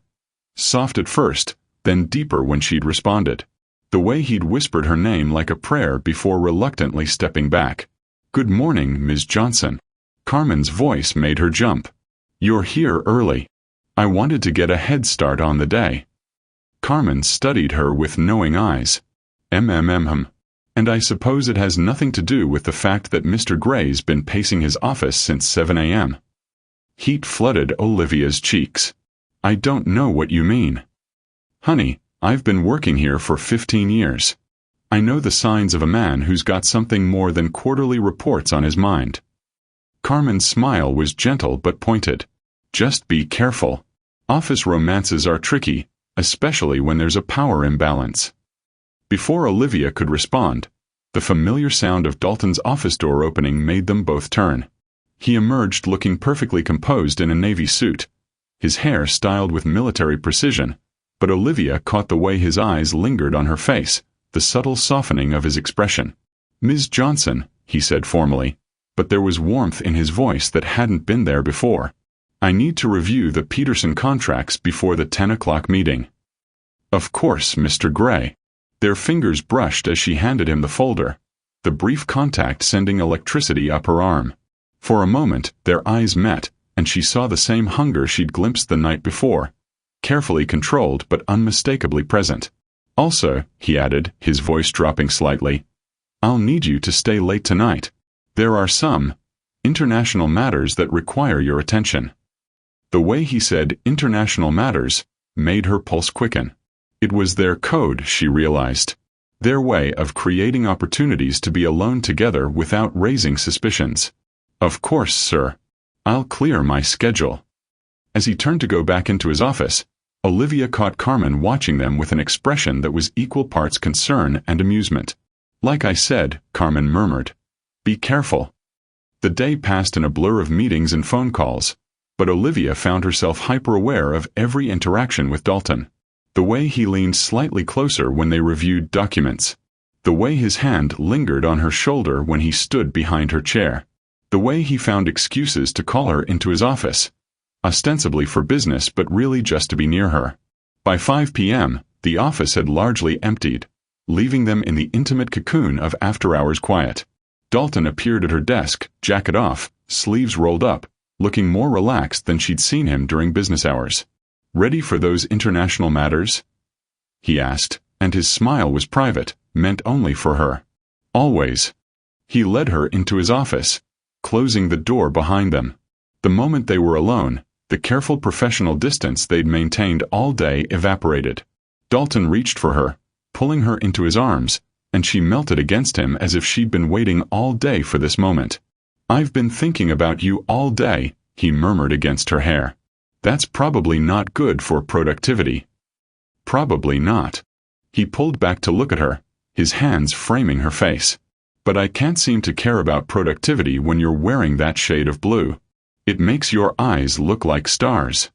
Soft at first, then deeper when she'd responded. The way he'd whispered her name like a prayer before reluctantly stepping back. "Good morning, Ms. Johnson." Carmen's voice made her jump. "You're here early. I wanted to get a head start on the day." Carmen studied her with knowing eyes. And I suppose it has nothing to do with the fact that Mr. Gray's been pacing his office since 7 a.m. Heat flooded Olivia's cheeks. "I don't know what you mean." "Honey, I've been working here for 15 years. I know the signs of a man who's got something more than quarterly reports on his mind." Carmen's smile was gentle but pointed. "Just be careful. Office romances are tricky, especially when there's a power imbalance." Before Olivia could respond, the familiar sound of Dalton's office door opening made them both turn. He emerged looking perfectly composed in a navy suit, his hair styled with military precision, but Olivia caught the way his eyes lingered on her face, the subtle softening of his expression. "Ms. Johnson," he said formally, but there was warmth in his voice that hadn't been there before. "I need to review the Peterson contracts before the 10 o'clock meeting." "Of course, Mr. Grey." Their fingers brushed as she handed him the folder, the brief contact sending electricity up her arm. For a moment, their eyes met, and she saw the same hunger she'd glimpsed the night before, carefully controlled but unmistakably present. "Also," he added, his voice dropping slightly, "I'll need you to stay late tonight. There are some international matters that require your attention." The way he said international matters made her pulse quicken. It was their code, she realized. Their way of creating opportunities to be alone together without raising suspicions. "Of course, sir. I'll clear my schedule." As he turned to go back into his office, Olivia caught Carmen watching them with an expression that was equal parts concern and amusement. "Like I said," Carmen murmured, "be careful." The day passed in a blur of meetings and phone calls, but Olivia found herself hyper-aware of every interaction with Dalton. The way he leaned slightly closer when they reviewed documents. The way his hand lingered on her shoulder when he stood behind her chair. The way he found excuses to call her into his office, ostensibly for business but really just to be near her. By 5 p.m., the office had largely emptied, leaving them in the intimate cocoon of after-hours quiet. Dalton appeared at her desk, jacket off, sleeves rolled up, looking more relaxed than she'd seen him during business hours. "Ready for those international matters?" he asked, and his smile was private, meant only for her. "Always." He led her into his office, closing the door behind them. The moment they were alone, the careful professional distance they'd maintained all day evaporated. Dalton reached for her, pulling her into his arms, and she melted against him as if she'd been waiting all day for this moment. "I've been thinking about you all day," he murmured against her hair. "That's probably not good for productivity." "Probably not." He pulled back to look at her, his hands framing her face. "But I can't seem to care about productivity when you're wearing that shade of blue. It makes your eyes look like stars."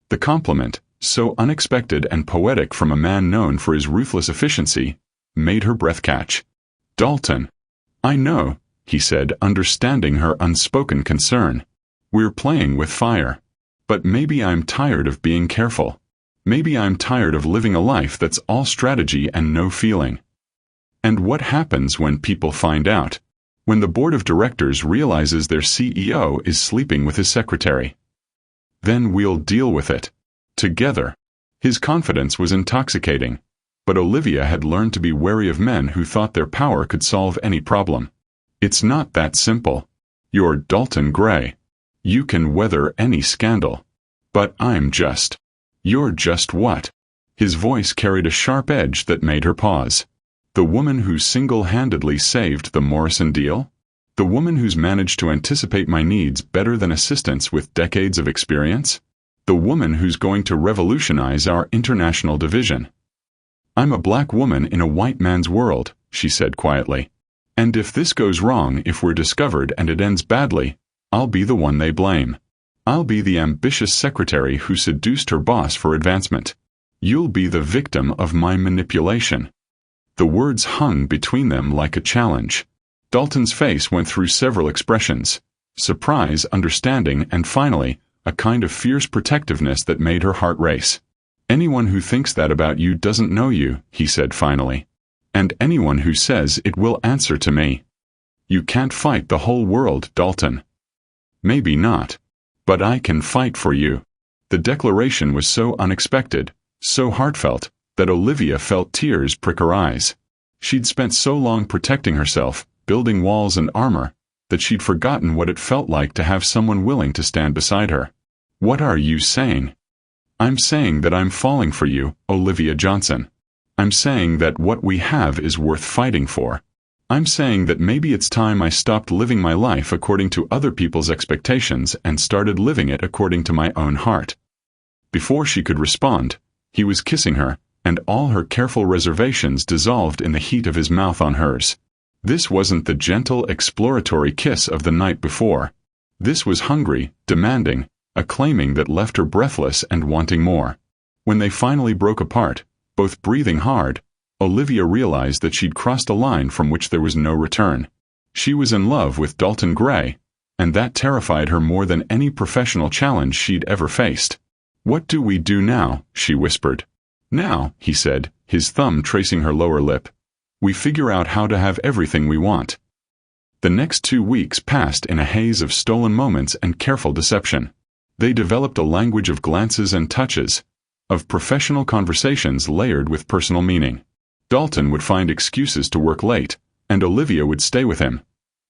The compliment, so unexpected and poetic from a man known for his ruthless efficiency, made her breath catch. "Dalton." "I know," he said, understanding her unspoken concern. "We're playing with fire. But maybe I'm tired of being careful. Maybe I'm tired of living a life that's all strategy and no feeling." And what happens when people find out? When the board of directors realizes their CEO is sleeping with his secretary? "Then we'll deal with it. Together." His confidence was intoxicating, but Olivia had learned to be wary of men who thought their power could solve any problem. "It's not that simple. You're Dalton Grey. You can weather any scandal. But I'm just." "You're just what?" His voice carried a sharp edge that made her pause. "The woman who single-handedly saved the Morrison deal? The woman who's managed to anticipate my needs better than assistants with decades of experience? The woman who's going to revolutionize our international division?" "I'm a black woman in a white man's world," she said quietly. "And if this goes wrong, if we're discovered and it ends badly, I'll be the one they blame. I'll be the ambitious secretary who seduced her boss for advancement. You'll be the victim of my manipulation." The words hung between them like a challenge. Dalton's face went through several expressions: surprise, understanding, and finally, a kind of fierce protectiveness that made her heart race. "Anyone who thinks that about you doesn't know you," he said finally. "And anyone who says it will answer to me. You can't fight the whole world, Dalton." "Maybe not. But I can fight for you." The declaration was so unexpected, so heartfelt, that Olivia felt tears prick her eyes. She'd spent so long protecting herself, building walls and armor, that she'd forgotten what it felt like to have someone willing to stand beside her. "What are you saying?" "I'm saying that I'm falling for you, Olivia Johnson. I'm saying that what we have is worth fighting for. I'm saying that maybe it's time I stopped living my life according to other people's expectations and started living it according to my own heart." Before she could respond, he was kissing her, and all her careful reservations dissolved in the heat of his mouth on hers. This wasn't the gentle, exploratory kiss of the night before. This was hungry, demanding, claiming that left her breathless and wanting more. When they finally broke apart, both breathing hard, Olivia realized that she'd crossed a line from which there was no return. She was in love with Dalton Grey, and that terrified her more than any professional challenge she'd ever faced. "What do we do now?" she whispered. "Now," he said, his thumb tracing her lower lip, "we figure out how to have everything we want." The next 2 weeks passed in a haze of stolen moments and careful deception. They developed a language of glances and touches, of professional conversations layered with personal meaning. Dalton would find excuses to work late, and Olivia would stay with him,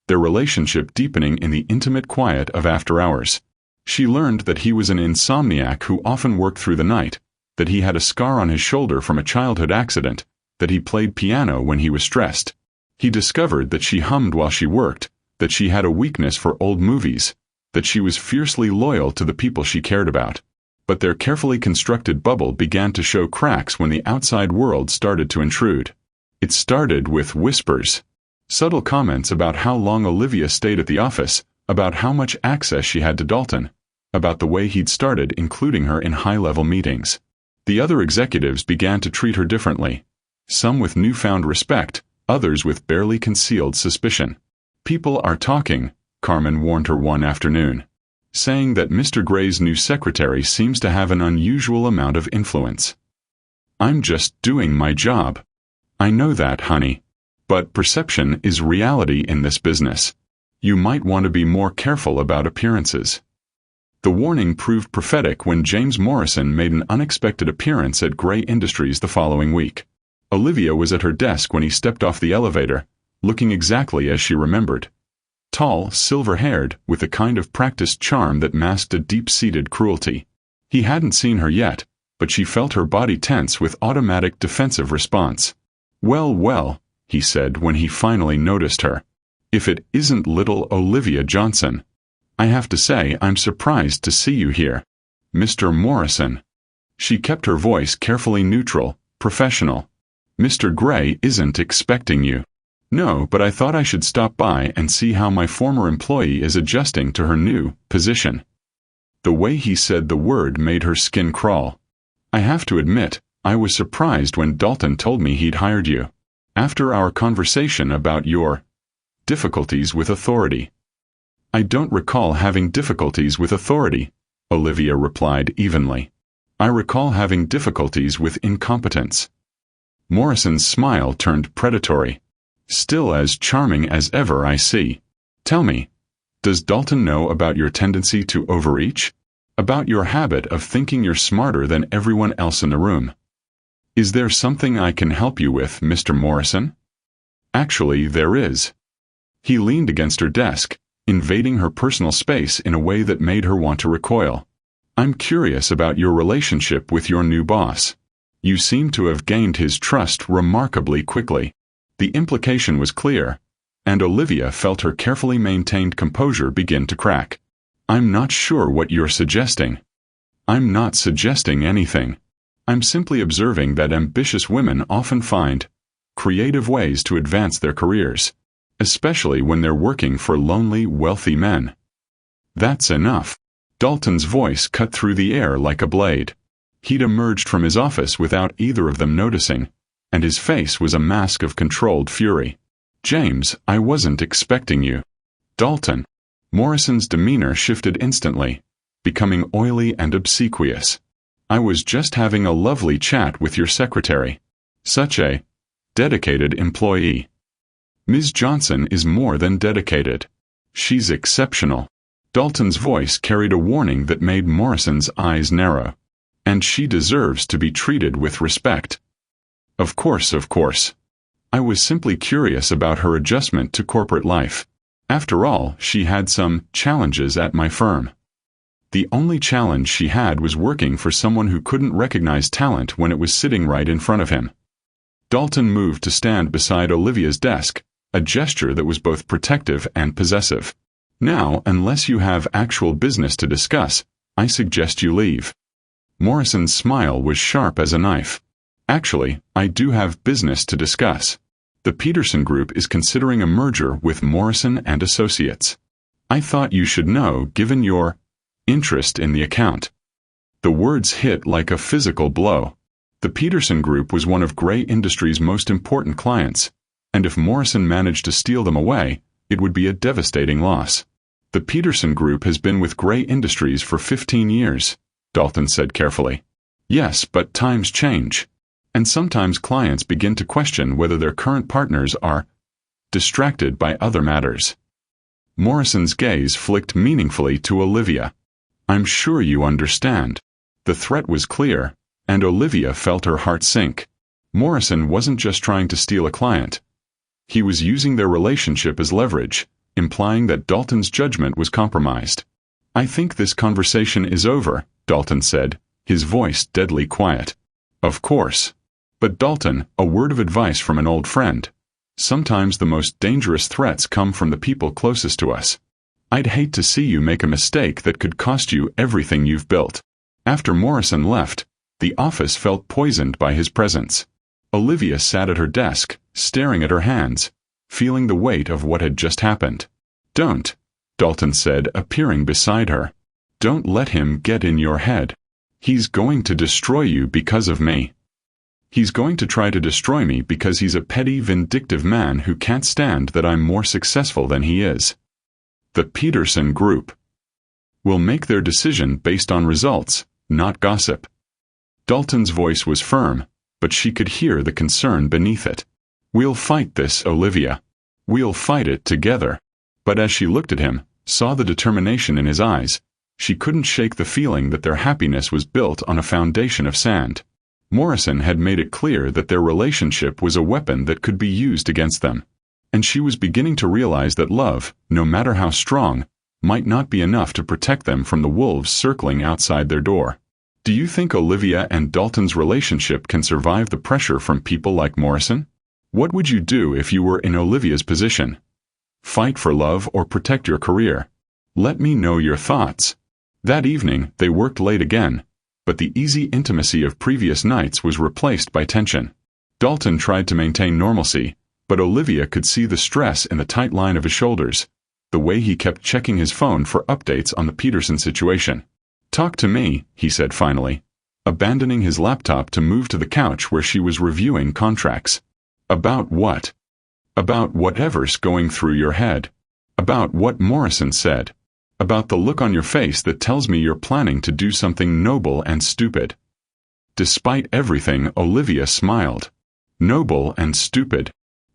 their relationship deepening in the intimate quiet of after hours. She learned that he was an insomniac who often worked through the night, that he had a scar on his shoulder from a childhood accident, that he played piano when he was stressed. He discovered that she hummed while she worked, that she had a weakness for old movies, that she was fiercely loyal to the people she cared about. But their carefully constructed bubble began to show cracks when the outside world started to intrude. It started with whispers. Subtle comments about how long Olivia stayed at the office, about how much access she had to Dalton, about the way he'd started including her in high-level meetings. The other executives began to treat her differently, some with newfound respect, others with barely concealed suspicion. "People are talking," Carmen warned her one afternoon, saying that Mr. Gray's new secretary seems to have an unusual amount of influence. "I'm just doing my job." "I know that, honey. But perception is reality in this business. You might want to be more careful about appearances." The warning proved prophetic when James Morrison made an unexpected appearance at Grey Industries the following week. Olivia was at her desk when he stepped off the elevator, looking exactly as she remembered. Tall, silver-haired, with a kind of practiced charm that masked a deep-seated cruelty. He hadn't seen her yet, but she felt her body tense with automatic defensive response. "Well, well," he said when he finally noticed her. "If it isn't little Olivia Johnson. I have to say I'm surprised to see you here, Mr. Morrison." She kept her voice carefully neutral, professional. "Mr. Grey isn't expecting you." "No, but I thought I should stop by and see how my former employee is adjusting to her new position." The way he said the word made her skin crawl. "I have to admit, I was surprised when Dalton told me he'd hired you. After our conversation about your difficulties with authority." "I don't recall having difficulties with authority," Olivia replied evenly. "I recall having difficulties with incompetence." Morrison's smile turned predatory. "Still as charming as ever, I see. Tell me, does Dalton know about your tendency to overreach? About your habit of thinking you're smarter than everyone else in the room? Is there something I can help you with, Mr. Morrison?" "Actually, there is." He leaned against her desk, invading her personal space in a way that made her want to recoil. "I'm curious about your relationship with your new boss. You seem to have gained his trust remarkably quickly." The implication was clear, and Olivia felt her carefully maintained composure begin to crack. "I'm not sure what you're suggesting." "I'm not suggesting anything. I'm simply observing that ambitious women often find creative ways to advance their careers, especially when they're working for lonely, wealthy men." "That's enough." Dalton's voice cut through the air like a blade. He'd emerged from his office without either of them noticing, and his face was a mask of controlled fury. "James, I wasn't expecting you." "Dalton." Morrison's demeanor shifted instantly, becoming oily and obsequious. "I was just having a lovely chat with your secretary. Such a dedicated employee." "Ms. Johnson is more than dedicated. She's exceptional." Dalton's voice carried a warning that made Morrison's eyes narrow. "And she deserves to be treated with respect." Of course. I was simply curious about her adjustment to corporate life. After all, she had some challenges at my firm." The only challenge she had was working for someone who couldn't recognize talent when it was sitting right in front of him. Dalton moved to stand beside Olivia's desk, a gesture that was both protective and possessive. "Now, unless you have actual business to discuss, I suggest you leave." Morrison's smile was sharp as a knife. "Actually, I do have business to discuss. The Peterson Group is considering a merger with Morrison and Associates. I thought you should know given your interest in the account. The words hit like a physical blow. The Peterson Group was one of Grey Industries' most important clients, and if Morrison managed to steal them away, it would be a devastating loss. The Peterson Group has been with Grey Industries for 15 years, Dalton said carefully. Yes, but times change. And sometimes clients begin to question whether their current partners are distracted by other matters. Morrison's gaze flicked meaningfully to Olivia. I'm sure you understand. The threat was clear, and Olivia felt her heart sink. Morrison wasn't just trying to steal a client. He was using their relationship as leverage, implying that Dalton's judgment was compromised. I think this conversation is over, Dalton said, his voice deadly quiet. Of course. But Dalton, a word of advice from an old friend. Sometimes the most dangerous threats come from the people closest to us. I'd hate to see you make a mistake that could cost you everything you've built. After Morrison left, the office felt poisoned by his presence. Olivia sat at her desk, staring at her hands, feeling the weight of what had just happened. Don't, Dalton said, appearing beside her. Don't let him get in your head. He's going to destroy you because of me. He's going to try to destroy me because he's a petty, vindictive man who can't stand that I'm more successful than he is. The Peterson Group will make their decision based on results, not gossip. Dalton's voice was firm, but she could hear the concern beneath it. We'll fight this, Olivia. We'll fight it together. But as she looked at him, saw the determination in his eyes, she couldn't shake the feeling that their happiness was built on a foundation of sand. Morrison had made it clear that their relationship was a weapon that could be used against them. And she was beginning to realize that love, no matter how strong, might not be enough to protect them from the wolves circling outside their door. Do you think Olivia and Dalton's relationship can survive the pressure from people like Morrison? What would you do if you were in Olivia's position? Fight for love or protect your career? Let me know your thoughts. That evening, they worked late again, but the easy intimacy of previous nights was replaced by tension. Dalton tried to maintain normalcy, but Olivia could see the stress in the tight line of his shoulders, the way he kept checking his phone for updates on the Peterson situation. Talk to me, he said finally, abandoning his laptop to move to the couch where she was reviewing contracts. About what? About whatever's going through your head. About what Morrison said. About the look on your face that tells me you're planning to do something noble and stupid. Despite everything, Olivia smiled. Noble and stupid.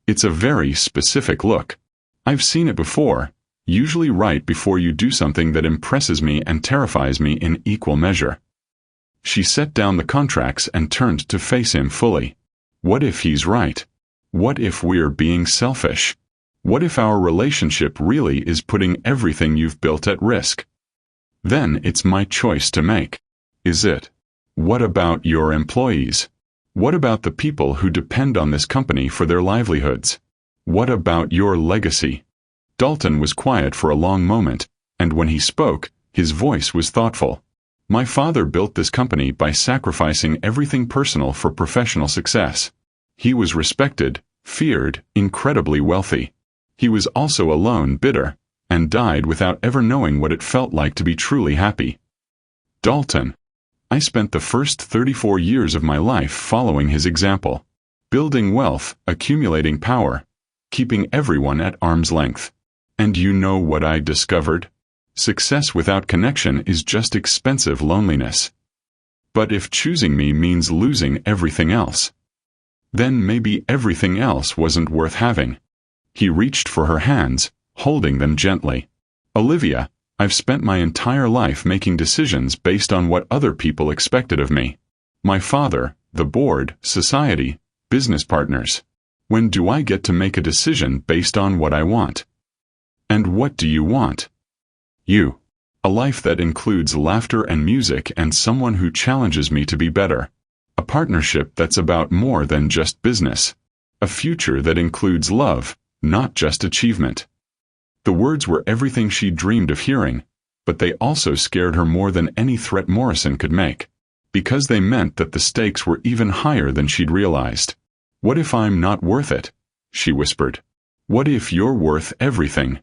It's a very specific look. I've seen it before, usually right before you do something that impresses me and terrifies me in equal measure. She set down the contracts and turned to face him fully. What if he's right? What if we're being selfish? What if our relationship really is putting everything you've built at risk? Then it's my choice to make. Is it? What about your employees? What about the people who depend on this company for their livelihoods? What about your legacy? Dalton was quiet for a long moment, and when he spoke, his voice was thoughtful. My father built this company by sacrificing everything personal for professional success. He was respected, feared, incredibly wealthy. He was also alone, bitter, and died without ever knowing what it felt like to be truly happy. Dalton. I spent the first 34 years of my life following his example. Building wealth, accumulating power, keeping everyone at arm's length. And you know what I discovered? Success without connection is just expensive loneliness. But if choosing me means losing everything else, then maybe everything else wasn't worth having. He reached for her hands, holding them gently. Olivia, I've spent my entire life making decisions based on what other people expected of me. My father, the board, society, business partners. When do I get to make a decision based on what I want? And what do you want? You. A life that includes laughter and music and someone who challenges me to be better. A partnership that's about more than just business. A future that includes love, not just achievement. The words were everything she dreamed of hearing, but they also scared her more than any threat Morrison could make, because they meant that the stakes were even higher than she'd realized. What if I'm not worth it? She whispered. What if you're worth everything?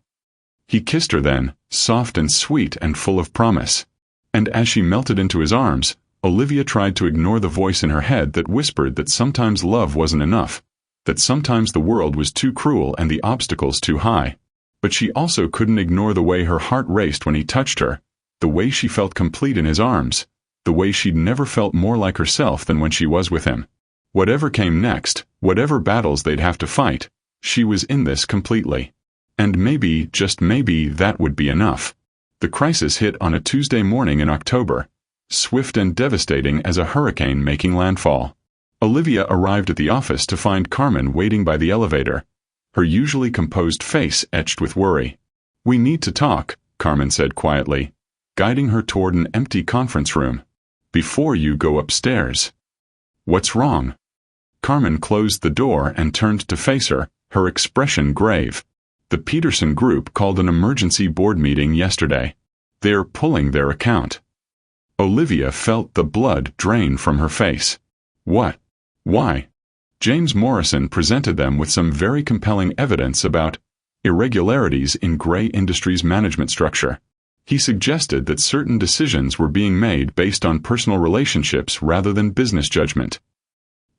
He kissed her then, soft and sweet and full of promise. And as she melted into his arms, Olivia tried to ignore the voice in her head that whispered that sometimes love wasn't enough, that sometimes the world was too cruel and the obstacles too high. But she also couldn't ignore the way her heart raced when he touched her, the way she felt complete in his arms, the way she'd never felt more like herself than when she was with him. Whatever came next, whatever battles they'd have to fight, she was in this completely. And maybe, just maybe, that would be enough. The crisis hit on a Tuesday morning in October, swift and devastating as a hurricane making landfall. Olivia arrived at the office to find Carmen waiting by the elevator, her usually composed face etched with worry. "We need to talk," Carmen said quietly, guiding her toward an empty conference room. "Before you go upstairs." "What's wrong?" Carmen closed the door and turned to face her, her expression grave. "The Peterson Group called an emergency board meeting yesterday. They're pulling their account." Olivia felt the blood drain from her face. "What? Why?" James Morrison presented them with some very compelling evidence about irregularities in Grey Industries' management structure. He suggested that certain decisions were being made based on personal relationships rather than business judgment.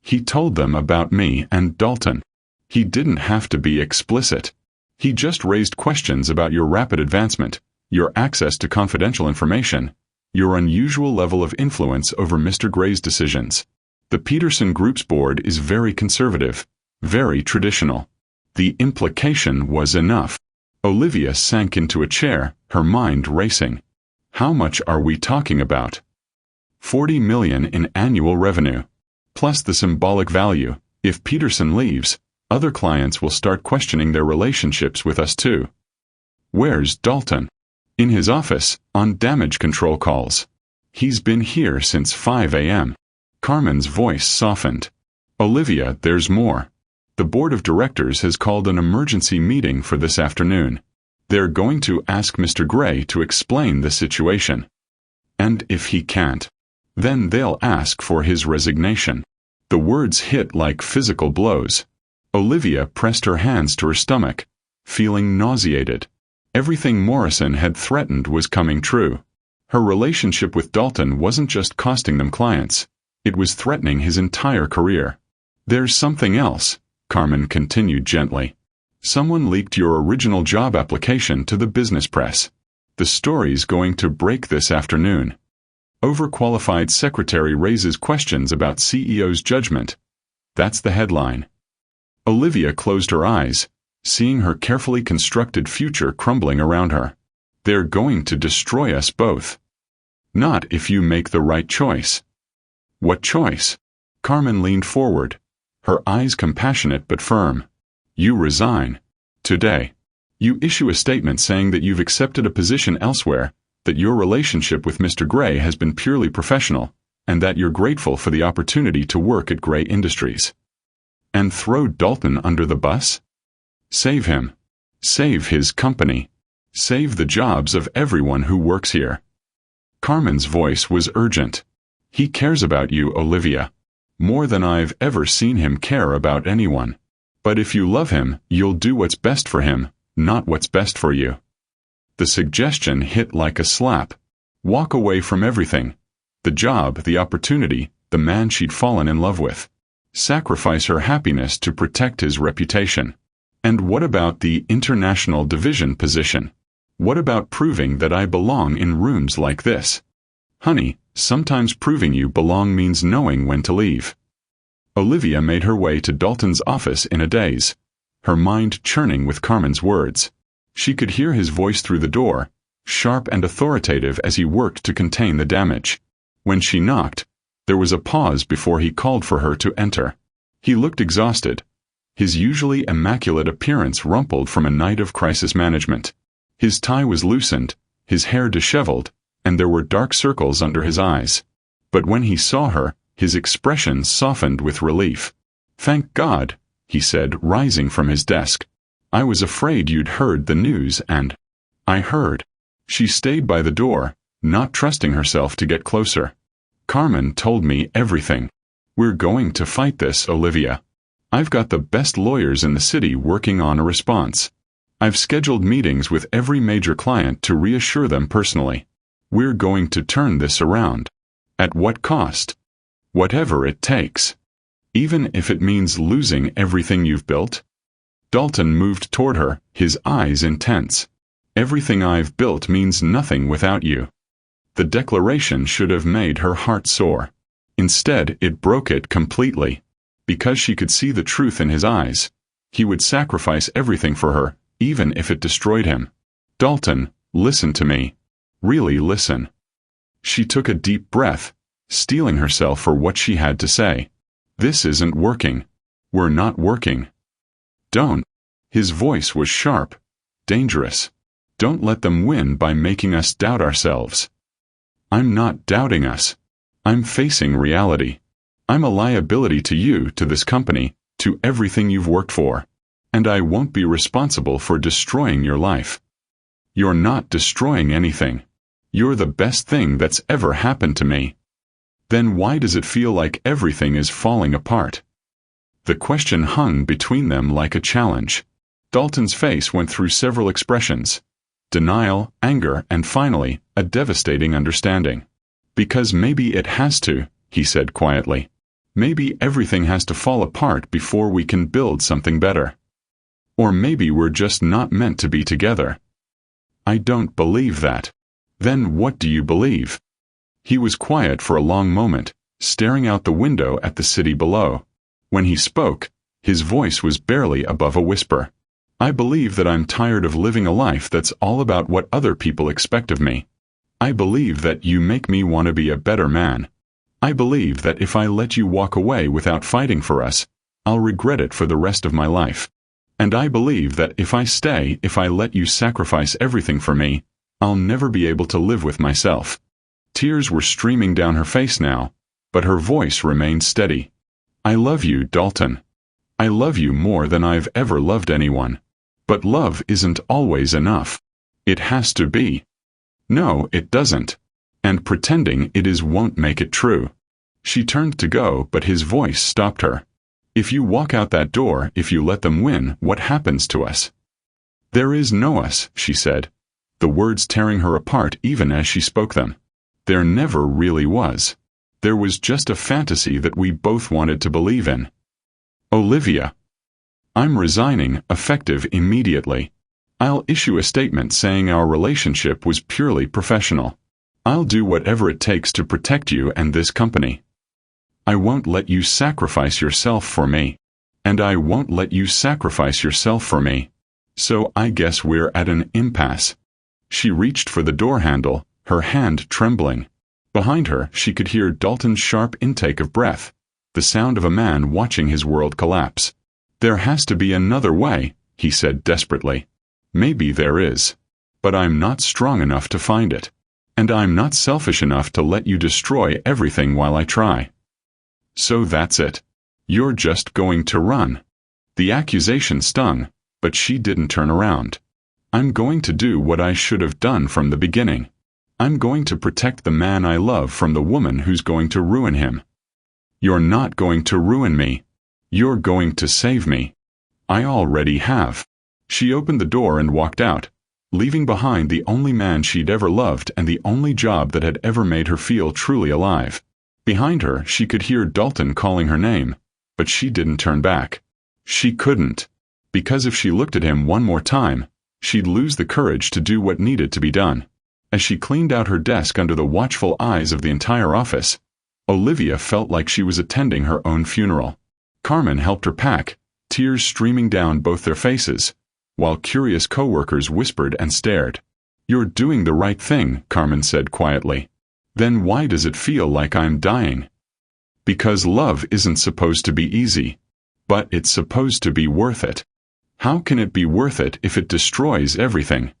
"He told them about me and Dalton. He didn't have to be explicit. He just raised questions about your rapid advancement, your access to confidential information, your unusual level of influence over Mr. Grey's decisions. The Peterson Group's board is very conservative, very traditional." The implication was enough. Olivia sank into a chair, her mind racing. How much are we talking about? 40 million in annual revenue. Plus the symbolic value. If Peterson leaves, other clients will start questioning their relationships with us too. "Where's Dalton?" "In his office, on damage control calls. He's been here since 5 a.m. Carmen's voice softened. "Olivia, there's more. The board of directors has called an emergency meeting for this afternoon. They're going to ask Mr. Grey to explain the situation. And if he can't, then they'll ask for his resignation." The words hit like physical blows. Olivia pressed her hands to her stomach, feeling nauseated. Everything Morrison had threatened was coming true. Her relationship with Dalton wasn't just costing them clients, it was threatening his entire career. "There's something else," Carmen continued gently. "Someone leaked your original job application to the business press. The story's going to break this afternoon. Overqualified secretary raises questions about CEO's judgment." That's the headline. Olivia closed her eyes, seeing her carefully constructed future crumbling around her. "They're going to destroy us both. Not if you make the right choice." "What choice?" Carmen leaned forward, her eyes compassionate but firm. "You resign. Today. You issue a statement saying that you've accepted a position elsewhere, that your relationship with Mr. Grey has been purely professional, and that you're grateful for the opportunity to work at Grey Industries. And throw Dalton under the bus? Save him. Save his company. Save the jobs of everyone who works here." Carmen's voice was urgent. "He cares about you, Olivia. More than I've ever seen him care about anyone. But if you love him, you'll do what's best for him, not what's best for you." The suggestion hit like a slap. Walk away from everything. The job, the opportunity, the man she'd fallen in love with. Sacrifice her happiness to protect his reputation. And what about the international division position? What about proving that I belong in rooms like this? Honey, sometimes proving you belong means knowing when to leave. Olivia made her way to Dalton's office in a daze, her mind churning with Carmen's words. She could hear his voice through the door, sharp and authoritative as he worked to contain the damage. When she knocked, there was a pause before he called for her to enter. He looked exhausted, his usually immaculate appearance rumpled from a night of crisis management. His tie was loosened, his hair disheveled, and there were dark circles under his eyes. But when he saw her, his expression softened with relief. "Thank God," he said, rising from his desk. "I was afraid you'd heard the news and—" "I heard." She stayed by the door, not trusting herself to get closer. "Carmen told me everything. We're going to fight this, Olivia. I've got the best lawyers in the city working on a response. I've scheduled meetings with every major client to reassure them personally. We're going to turn this around. At what cost? Whatever it takes. Even if it means losing everything you've built? Dalton moved toward her, his eyes intense. Everything I've built means nothing without you. The declaration should have made her heart soar. Instead, it broke it completely. Because she could see the truth in his eyes. He would sacrifice everything for her, even if it destroyed him. Dalton, listen to me. Really listen. She took a deep breath, steeling herself for what she had to say. This isn't working. We're not working. Don't. His voice was sharp, dangerous. Don't let them win by making us doubt ourselves. I'm not doubting us. I'm facing reality. I'm a liability to you, to this company, to everything you've worked for. And I won't be responsible for destroying your life. You're not destroying anything. You're the best thing that's ever happened to me. Then why does it feel like everything is falling apart? The question hung between them like a challenge. Dalton's face went through several expressions. Denial, anger, and finally, a devastating understanding. Because maybe it has to, he said quietly. Maybe everything has to fall apart before we can build something better. Or maybe we're just not meant to be together. I don't believe that. Then what do you believe? He was quiet for a long moment, staring out the window at the city below. When he spoke, his voice was barely above a whisper. I believe that I'm tired of living a life that's all about what other people expect of me. I believe that you make me want to be a better man. I believe that if I let you walk away without fighting for us, I'll regret it for the rest of my life. And I believe that if I stay, if I let you sacrifice everything for me, I'll never be able to live with myself. Tears were streaming down her face now, but her voice remained steady. I love you, Dalton. I love you more than I've ever loved anyone. But love isn't always enough. It has to be. No, it doesn't. And pretending it is won't make it true. She turned to go, but his voice stopped her. If you walk out that door, if you let them win, what happens to us? There is no us, she said, the words tearing her apart even as she spoke them. There never really was. There was just a fantasy that we both wanted to believe in. Olivia. I'm resigning, effective immediately. I'll issue a statement saying our relationship was purely professional. I'll do whatever it takes to protect you and this company. I won't let you sacrifice yourself for me. And I won't let you sacrifice yourself for me. So I guess we're at an impasse. She reached for the door handle, her hand trembling. Behind her, she could hear Dalton's sharp intake of breath, the sound of a man watching his world collapse. There has to be another way, he said desperately. Maybe there is. But I'm not strong enough to find it. And I'm not selfish enough to let you destroy everything while I try. So that's it. You're just going to run. The accusation stung, but she didn't turn around. I'm going to do what I should have done from the beginning. I'm going to protect the man I love from the woman who's going to ruin him. You're not going to ruin me. You're going to save me. I already have. She opened the door and walked out, leaving behind the only man she'd ever loved and the only job that had ever made her feel truly alive. Behind her, she could hear Dalton calling her name, but she didn't turn back. She couldn't. Because if she looked at him one more time, she'd lose the courage to do what needed to be done. As she cleaned out her desk under the watchful eyes of the entire office, Olivia felt like she was attending her own funeral. Carmen helped her pack, tears streaming down both their faces, while curious coworkers whispered and stared. You're doing the right thing, Carmen said quietly. Then why does it feel like I'm dying? Because love isn't supposed to be easy. But it's supposed to be worth it. How can it be worth it if it destroys everything?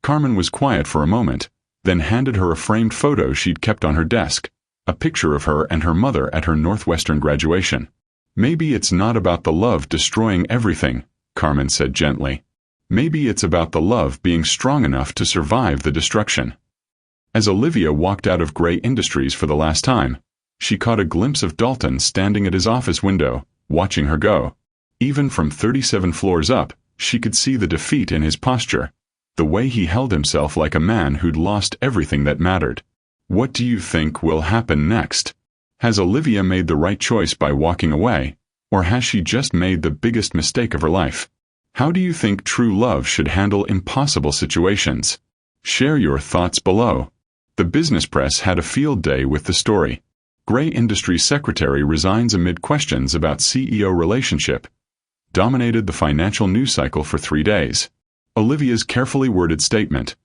Carmen was quiet for a moment, then handed her a framed photo she'd kept on her desk, a picture of her and her mother at her Northwestern graduation. Maybe it's not about the love destroying everything, Carmen said gently. Maybe it's about the love being strong enough to survive the destruction. As Olivia walked out of Grey Industries for the last time, she caught a glimpse of Dalton standing at his office window, watching her go. Even from 37 floors up, she could see the defeat in his posture, the way he held himself like a man who'd lost everything that mattered. What do you think will happen next? Has Olivia made the right choice by walking away, or has she just made the biggest mistake of her life? How do you think true love should handle impossible situations? Share your thoughts below. The business press had a field day with the story. Grey Industries secretary resigns amid questions about CEO relationship. Dominated the financial news cycle for 3 days. Olivia's carefully worded statement,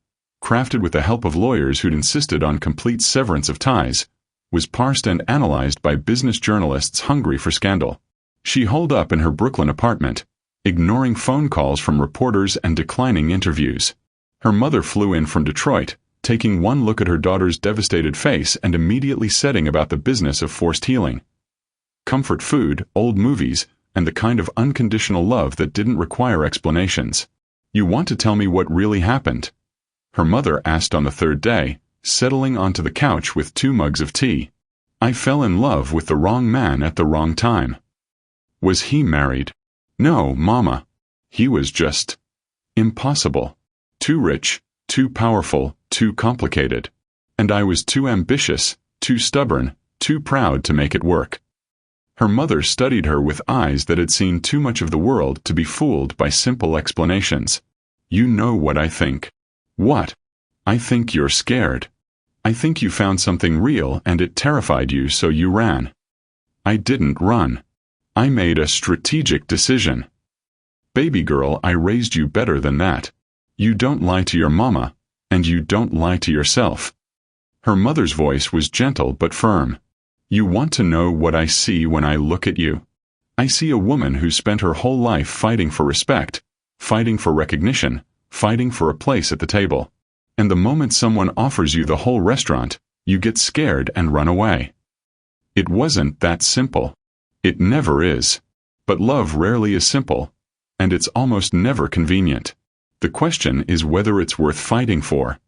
crafted with the help of lawyers who'd insisted on complete severance of ties, was parsed and analyzed by business journalists hungry for scandal. She holed up in her Brooklyn apartment, ignoring phone calls from reporters and declining interviews. Her mother flew in from Detroit, taking one look at her daughter's devastated face and immediately setting about the business of forced healing. Comfort food, old movies, and the kind of unconditional love that didn't require explanations. You want to tell me what really happened? Her mother asked on the 3rd day, settling onto the couch with 2 mugs of tea. I fell in love with the wrong man at the wrong time. Was he married? No, Mama. He was just impossible. Too rich, too powerful, too complicated. And I was too ambitious, too stubborn, too proud to make it work. Her mother studied her with eyes that had seen too much of the world to be fooled by simple explanations. You know what I think. What? I think you're scared. I think you found something real and it terrified you, so you ran. I didn't run. I made a strategic decision. Baby girl, I raised you better than that. You don't lie to your mama, and you don't lie to yourself. Her mother's voice was gentle but firm. You want to know what I see when I look at you? I see a woman who spent her whole life fighting for respect, fighting for recognition, fighting for a place at the table. And the moment someone offers you the whole restaurant, you get scared and run away. It wasn't that simple. It never is. But love rarely is simple, and it's almost never convenient. The question is whether it's worth fighting for.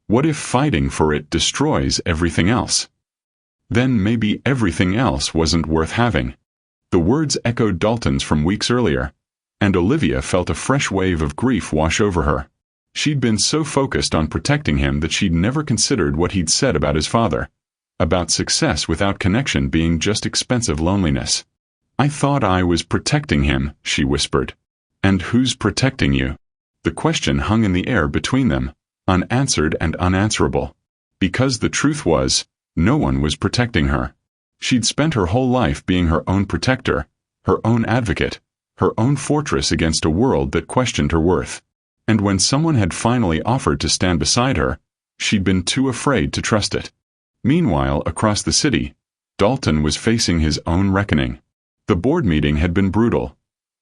What if fighting for it destroys everything else? Then maybe everything else wasn't worth having. The words echoed Dalton's from weeks earlier, and Olivia felt a fresh wave of grief wash over her. She'd been so focused on protecting him that she'd never considered what he'd said about his father, about success without connection being just expensive loneliness. I thought I was protecting him, she whispered. And who's protecting you? The question hung in the air between them, unanswered and unanswerable. Because the truth was, no one was protecting her. She'd spent her whole life being her own protector, her own advocate, her own fortress against a world that questioned her worth. And when someone had finally offered to stand beside her, she'd been too afraid to trust it. Meanwhile, across the city, Dalton was facing his own reckoning. The board meeting had been brutal.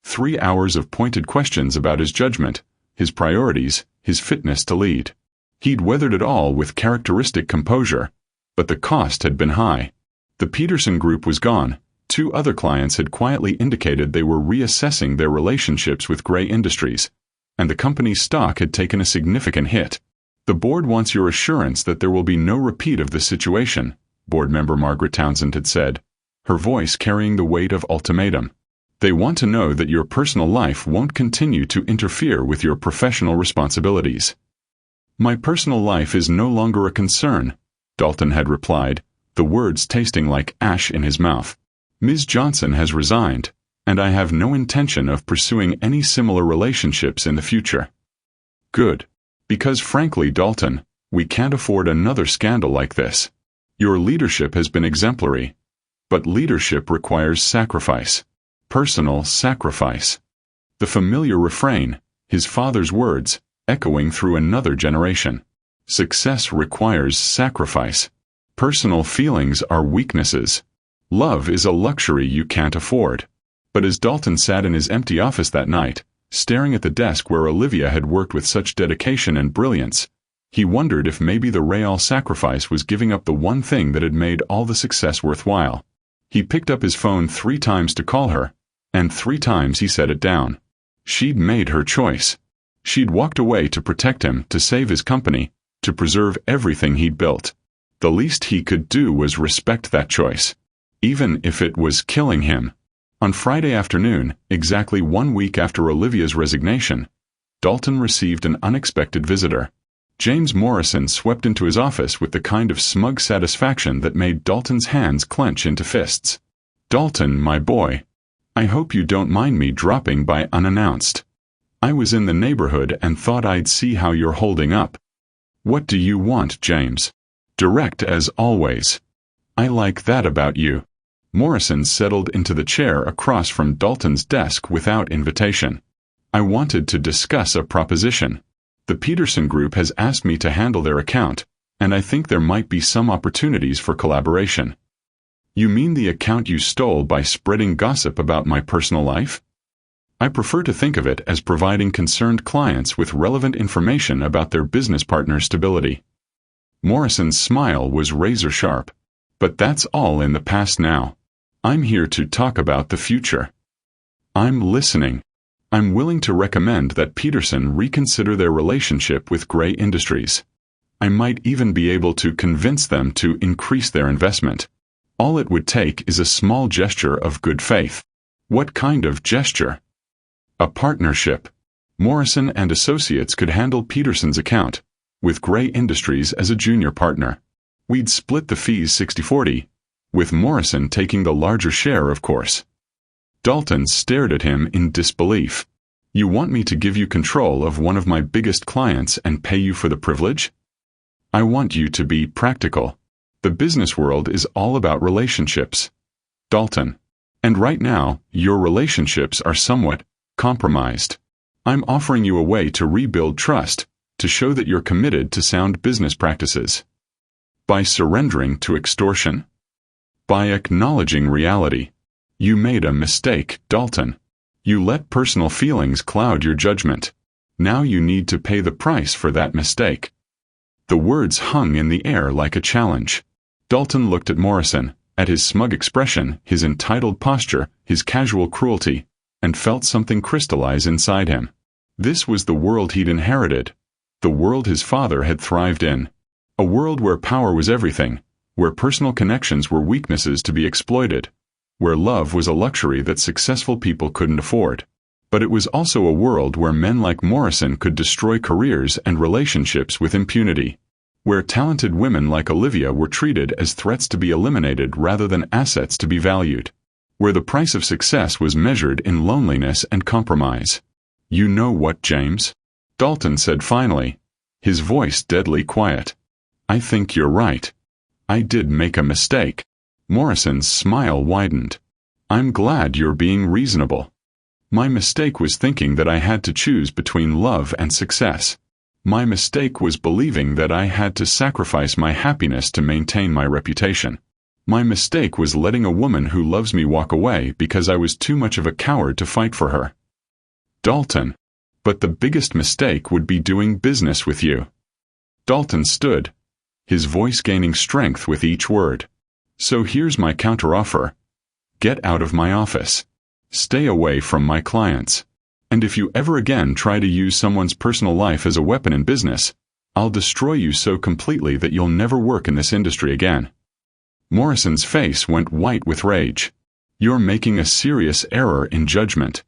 3 hours of pointed questions about his judgment, his priorities, his fitness to lead. He'd weathered it all with characteristic composure, but the cost had been high. The Peterson Group was gone. 2 other clients had quietly indicated they were reassessing their relationships with Grey Industries, and the company's stock had taken a significant hit. The board wants your assurance that there will be no repeat of this situation, board member Margaret Townsend had said, her voice carrying the weight of ultimatum. They want to know that your personal life won't continue to interfere with your professional responsibilities. My personal life is no longer a concern, Dalton had replied, the words tasting like ash in his mouth. Ms. Johnson has resigned, and I have no intention of pursuing any similar relationships in the future. Good. Because frankly, Dalton, we can't afford another scandal like this. Your leadership has been exemplary, but leadership requires sacrifice. Personal sacrifice. The familiar refrain, his father's words, echoing through another generation. Success requires sacrifice. Personal feelings are weaknesses. Love is a luxury you can't afford. But as Dalton sat in his empty office that night, staring at the desk where Olivia had worked with such dedication and brilliance, he wondered if maybe the real sacrifice was giving up the one thing that had made all the success worthwhile. He picked up his phone 3 times to call her, and 3 times he set it down. She'd made her choice. She'd walked away to protect him, to save his company, to preserve everything he'd built. The least he could do was respect that choice, even if it was killing him. On Friday afternoon, exactly 1 week after Olivia's resignation, Dalton received an unexpected visitor. James Morrison swept into his office with the kind of smug satisfaction that made Dalton's hands clench into fists. "Dalton, my boy. I hope you don't mind me dropping by unannounced. I was in the neighborhood and thought I'd see how you're holding up." "What do you want, James?" "Direct as always." "I like that about you." Morrison settled into the chair across from Dalton's desk without invitation. "I wanted to discuss a proposition. The Peterson Group has asked me to handle their account, and I think there might be some opportunities for collaboration." "You mean the account you stole by spreading gossip about my personal life?" "I prefer to think of it as providing concerned clients with relevant information about their business partner's stability." Morrison's smile was razor-sharp. "But that's all in the past now. I'm here to talk about the future." "I'm listening." "I'm willing to recommend that Peterson reconsider their relationship with Grey Industries. I might even be able to convince them to increase their investment. All it would take is a small gesture of good faith." "What kind of gesture?" "A partnership. Morrison and Associates could handle Peterson's account, with Grey Industries as a junior partner. We'd split the fees 60-40, with Morrison taking the larger share, of course." Dalton stared at him in disbelief. "You want me to give you control of one of my biggest clients and pay you for the privilege?" "I want you to be practical. The business world is all about relationships, Dalton. And right now, your relationships are somewhat compromised. I'm offering you a way to rebuild trust, to show that you're committed to sound business practices." "By surrendering to extortion?" "By acknowledging reality. You made a mistake, Dalton. You let personal feelings cloud your judgment. Now you need to pay the price for that mistake." The words hung in the air like a challenge. Dalton looked at Morrison, at his smug expression, his entitled posture, his casual cruelty, and felt something crystallize inside him. This was the world he'd inherited, the world his father had thrived in. A world where power was everything, where personal connections were weaknesses to be exploited, where love was a luxury that successful people couldn't afford. But it was also a world where men like Morrison could destroy careers and relationships with impunity, where talented women like Olivia were treated as threats to be eliminated rather than assets to be valued, where the price of success was measured in loneliness and compromise. "You know what, James?" Dalton said finally, his voice deadly quiet. "I think you're right. I did make a mistake." Morrison's smile widened. "I'm glad you're being reasonable. My mistake was thinking that I had to choose between love and success. My mistake was believing that I had to sacrifice my happiness to maintain my reputation. My mistake was letting a woman who loves me walk away because I was too much of a coward to fight for her." "Dalton. But the biggest mistake would be doing business with you." Dalton stood, his voice gaining strength with each word. "So here's my counteroffer. Get out of my office. Stay away from my clients. And if you ever again try to use someone's personal life as a weapon in business, I'll destroy you so completely that you'll never work in this industry again." Morrison's face went white with rage. "You're making a serious error in judgment."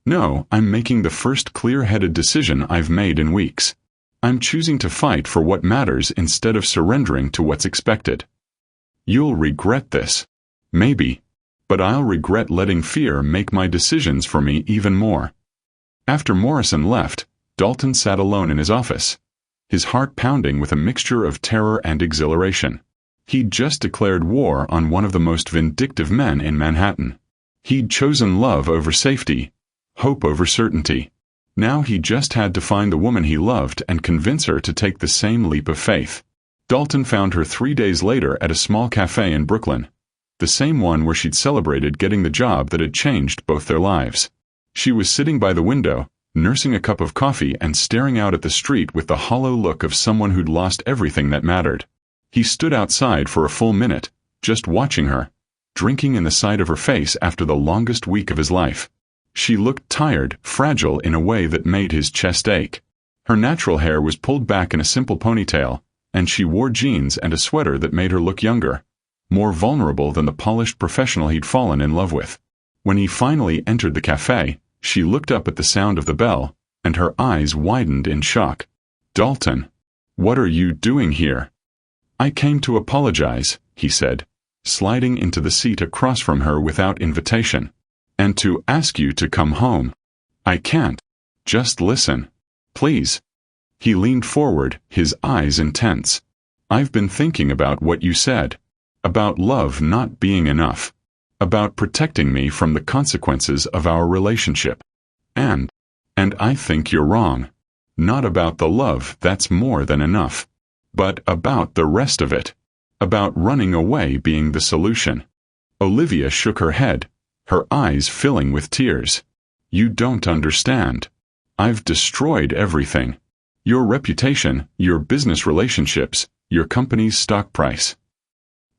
"No, I'm making the first clear-headed decision I've made in weeks. I'm choosing to fight for what matters instead of surrendering to what's expected. You'll regret this. Maybe. But I'll regret letting fear make my decisions for me even more." After Morrison left, Dalton sat alone in his office, his heart pounding with a mixture of terror and exhilaration. He'd just declared war on one of the most vindictive men in Manhattan. He'd chosen love over safety, hope over certainty. Now he just had to find the woman he loved and convince her to take the same leap of faith. Dalton found her 3 days later at a small cafe in Brooklyn, the same one where she'd celebrated getting the job that had changed both their lives. She was sitting by the window, nursing a cup of coffee and staring out at the street with the hollow look of someone who'd lost everything that mattered. He stood outside for a full minute, just watching her, drinking in the sight of her face after the longest week of his life. She looked tired, fragile in a way that made his chest ache. Her natural hair was pulled back in a simple ponytail, and she wore jeans and a sweater that made her look younger, more vulnerable than the polished professional he'd fallen in love with. When he finally entered the cafe, she looked up at the sound of the bell, and her eyes widened in shock. "Dalton, what are you doing here?" "I came to apologize," he said, sliding into the seat across from her without invitation. "And to ask you to come home." "I can't. Just listen. Please." He leaned forward, his eyes intense. "I've been thinking about what you said. About love not being enough. About protecting me from the consequences of our relationship. And I think you're wrong. Not about the love that's more than enough. But about the rest of it. About running away being the solution." Olivia shook her head, her eyes filling with tears. "You don't understand. I've destroyed everything. Your reputation, your business relationships, your company's stock price.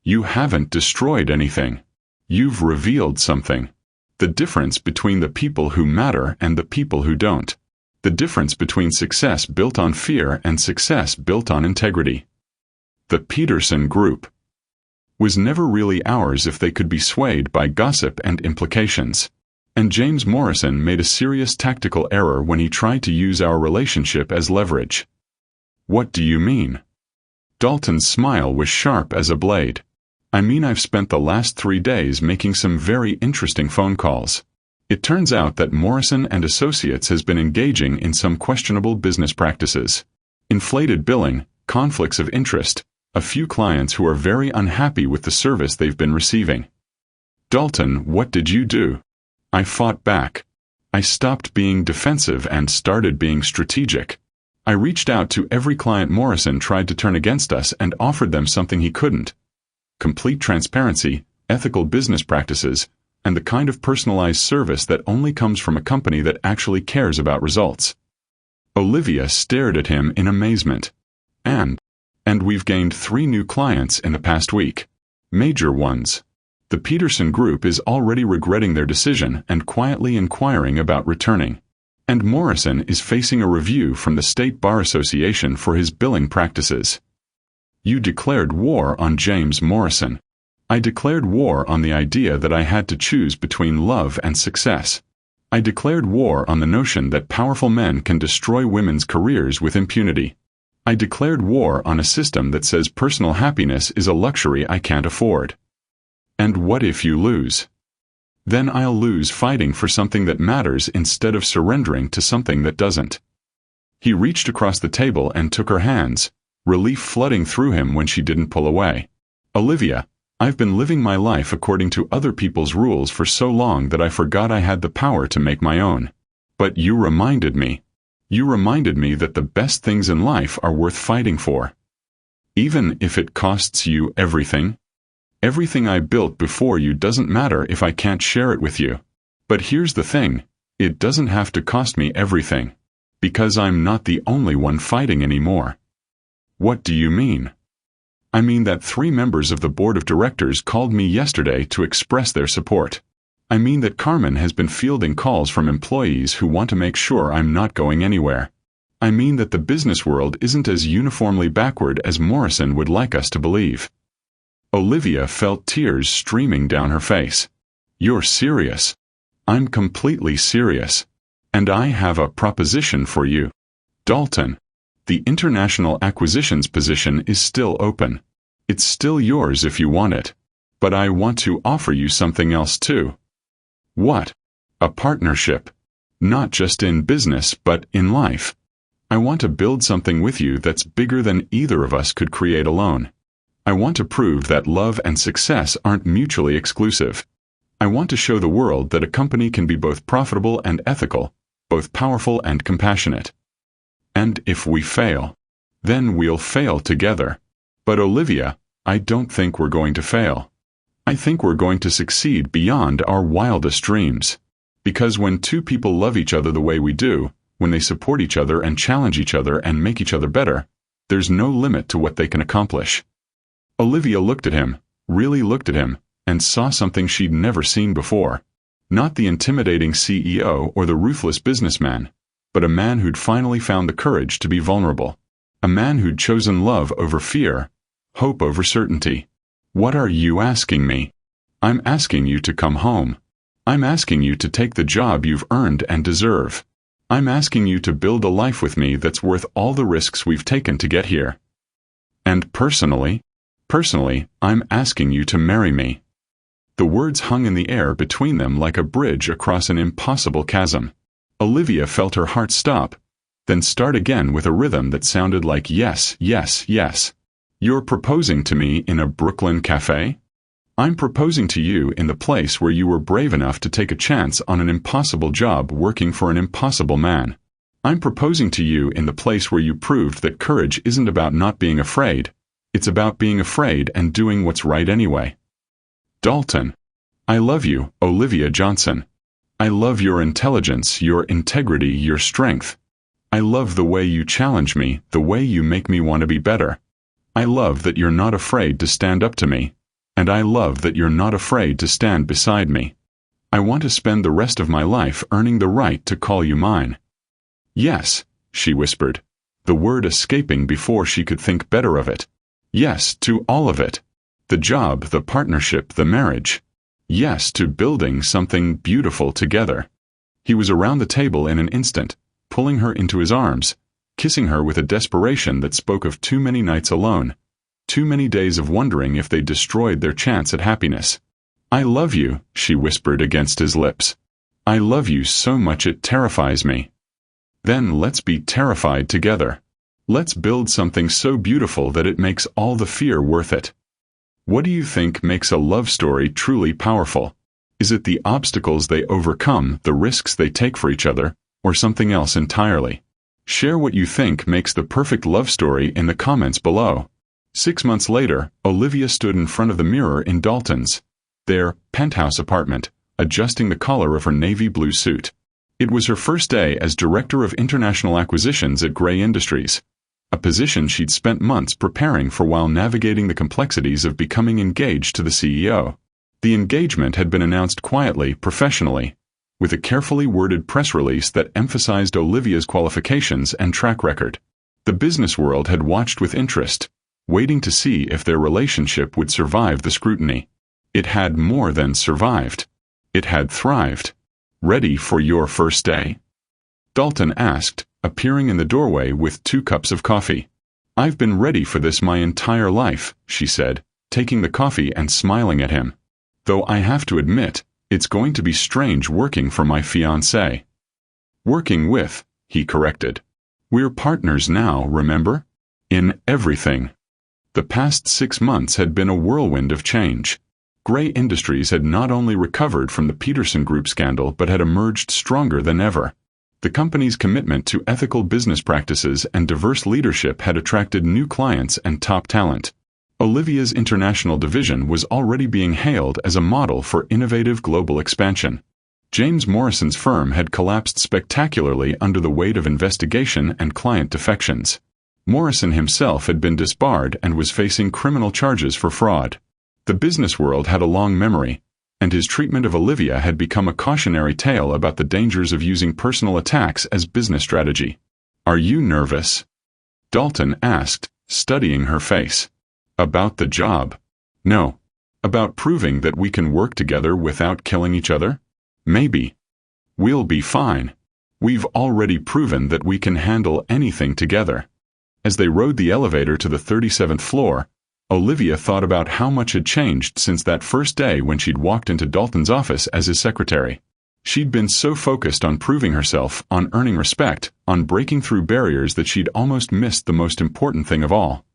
You haven't destroyed anything. You've revealed something. The difference between the people who matter and the people who don't. The difference between success built on fear and success built on integrity. The Peterson Group was never really ours if they could be swayed by gossip and implications. And James Morrison made a serious tactical error when he tried to use our relationship as leverage." "What do you mean?" Dalton's smile was sharp as a blade. "I mean, I've spent the last 3 days making some very interesting phone calls. It turns out that Morrison and Associates has been engaging in some questionable business practices. Inflated billing, conflicts of interest, a few clients who are very unhappy with the service they've been receiving." "Dalton, what did you do?" "I fought back. I stopped being defensive and started being strategic. I reached out to every client Morrison tried to turn against us and offered them something he couldn't. Complete transparency, ethical business practices, and the kind of personalized service that only comes from a company that actually cares about results." Olivia stared at him in amazement. And we've gained 3 new clients in the past week. Major ones. The Peterson Group is already regretting their decision and quietly inquiring about returning. And Morrison is facing a review from the State Bar Association for his billing practices. You declared war on James Morrison. I declared war on the idea that I had to choose between love and success. I declared war on the notion that powerful men can destroy women's careers with impunity. I declared war on a system that says personal happiness is a luxury I can't afford. And what if you lose? Then I'll lose fighting for something that matters instead of surrendering to something that doesn't." He reached across the table and took her hands, relief flooding through him when she didn't pull away. "Olivia, I've been living my life according to other people's rules for so long that I forgot I had the power to make my own. But you reminded me. You reminded me that the best things in life are worth fighting for. Even if it costs you everything. Everything I built before you doesn't matter if I can't share it with you. But here's the thing, it doesn't have to cost me everything. Because I'm not the only one fighting anymore." "What do you mean?" "I mean that 3 members of the board of directors called me yesterday to express their support. I mean that Carmen has been fielding calls from employees who want to make sure I'm not going anywhere. I mean that the business world isn't as uniformly backward as Morrison would like us to believe." Olivia felt tears streaming down her face. "You're serious?" "I'm completely serious. And I have a proposition for you. Dalton, the international acquisitions position is still open. It's still yours if you want it. But I want to offer you something else too." "What?" "A partnership. Not just in business but in life. I want to build something with you that's bigger than either of us could create alone. I want to prove that love and success aren't mutually exclusive. I want to show the world that a company can be both profitable and ethical, both powerful and compassionate. And if we fail, then we'll fail together. But Olivia, I don't think we're going to fail. I think we're going to succeed beyond our wildest dreams. Because when 2 people love each other the way we do, when they support each other and challenge each other and make each other better, there's no limit to what they can accomplish." Olivia looked at him, really looked at him, and saw something she'd never seen before. Not the intimidating CEO or the ruthless businessman, but a man who'd finally found the courage to be vulnerable. A man who'd chosen love over fear, hope over certainty. "What are you asking me?" "I'm asking you to come home. I'm asking you to take the job you've earned and deserve. I'm asking you to build a life with me that's worth all the risks we've taken to get here. And personally, I'm asking you to marry me." The words hung in the air between them like a bridge across an impossible chasm. Olivia felt her heart stop, then start again with a rhythm that sounded like yes, yes, yes. "You're proposing to me in a Brooklyn cafe? I'm proposing to you in the place where you were brave enough to take a chance on an impossible job working for an impossible man. I'm proposing to you in the place where you proved that courage isn't about not being afraid, it's about being afraid and doing what's right anyway. Dalton, I love you, Olivia Johnson. I love your intelligence, your integrity, your strength. I love the way you challenge me, the way you make me want to be better. I love that you're not afraid to stand up to me, and I love that you're not afraid to stand beside me. I want to spend the rest of my life earning the right to call you mine." "Yes," she whispered, the word escaping before she could think better of it. "Yes to all of it. The job, the partnership, the marriage. Yes to building something beautiful together." He was around the table in an instant, pulling her into his arms, kissing her with a desperation that spoke of too many nights alone, too many days of wondering if they'd destroyed their chance at happiness. "I love you," she whispered against his lips. "I love you so much it terrifies me. Then let's be terrified together. Let's build something so beautiful that it makes all the fear worth it." What do you think makes a love story truly powerful? Is it the obstacles they overcome, the risks they take for each other, or something else entirely? Share what you think makes the perfect love story in the comments below. 6 months later, Olivia stood in front of the mirror in Dalton's, their penthouse apartment, adjusting the collar of her navy blue suit. It was her first day as Director of International Acquisitions at Grey Industries, a position she'd spent months preparing for while navigating the complexities of becoming engaged to the CEO. The engagement had been announced quietly, professionally, with a carefully worded press release that emphasized Olivia's qualifications and track record. The business world had watched with interest, waiting to see if their relationship would survive the scrutiny. It had more than survived. It had thrived. "Ready for your first day?" Dalton asked, appearing in the doorway with 2 cups of coffee. "I've been ready for this my entire life," she said, taking the coffee and smiling at him. "Though I have to admit, it's going to be strange working for my fiancé." "Working with," he corrected. "We're partners now, remember? In everything." The past 6 months had been a whirlwind of change. Grey Industries had not only recovered from the Peterson Group scandal but had emerged stronger than ever. The company's commitment to ethical business practices and diverse leadership had attracted new clients and top talent. Olivia's international division was already being hailed as a model for innovative global expansion. James Morrison's firm had collapsed spectacularly under the weight of investigation and client defections. Morrison himself had been disbarred and was facing criminal charges for fraud. The business world had a long memory, and his treatment of Olivia had become a cautionary tale about the dangers of using personal attacks as business strategy. "Are you nervous?" Dalton asked, studying her face. "About the job?" "No. About proving that we can work together without killing each other? Maybe. We'll be fine. We've already proven that we can handle anything together." As they rode the elevator to the 37th floor, Olivia thought about how much had changed since that first day when she'd walked into Dalton's office as his secretary. She'd been so focused on proving herself, on earning respect, on breaking through barriers that she'd almost missed the most important thing of all.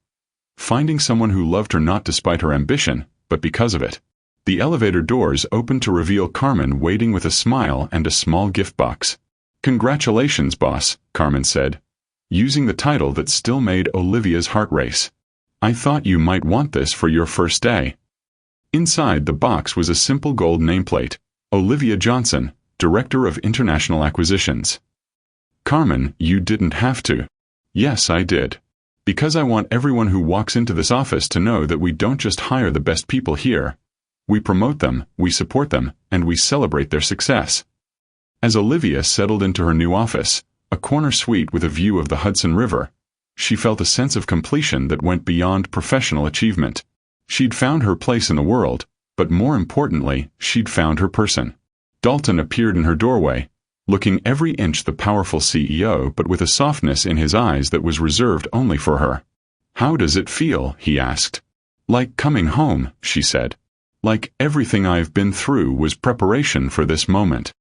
Finding someone who loved her not despite her ambition, but because of it. The elevator doors opened to reveal Carmen waiting with a smile and a small gift box. "Congratulations, boss," Carmen said, using the title that still made Olivia's heart race. "I thought you might want this for your first day." Inside the box was a simple gold nameplate, "Olivia Johnson, Director of International Acquisitions." "Carmen, you didn't have to." "Yes, I did. Because I want everyone who walks into this office to know that we don't just hire the best people here. We promote them, we support them, and we celebrate their success." As Olivia settled into her new office, a corner suite with a view of the Hudson River, she felt a sense of completion that went beyond professional achievement. She'd found her place in the world, but more importantly, she'd found her person. Dalton appeared in her doorway, looking every inch the powerful CEO but with a softness in his eyes that was reserved only for her. "How does it feel?" he asked. "Like coming home," she said. "Like everything I've been through was preparation for this moment.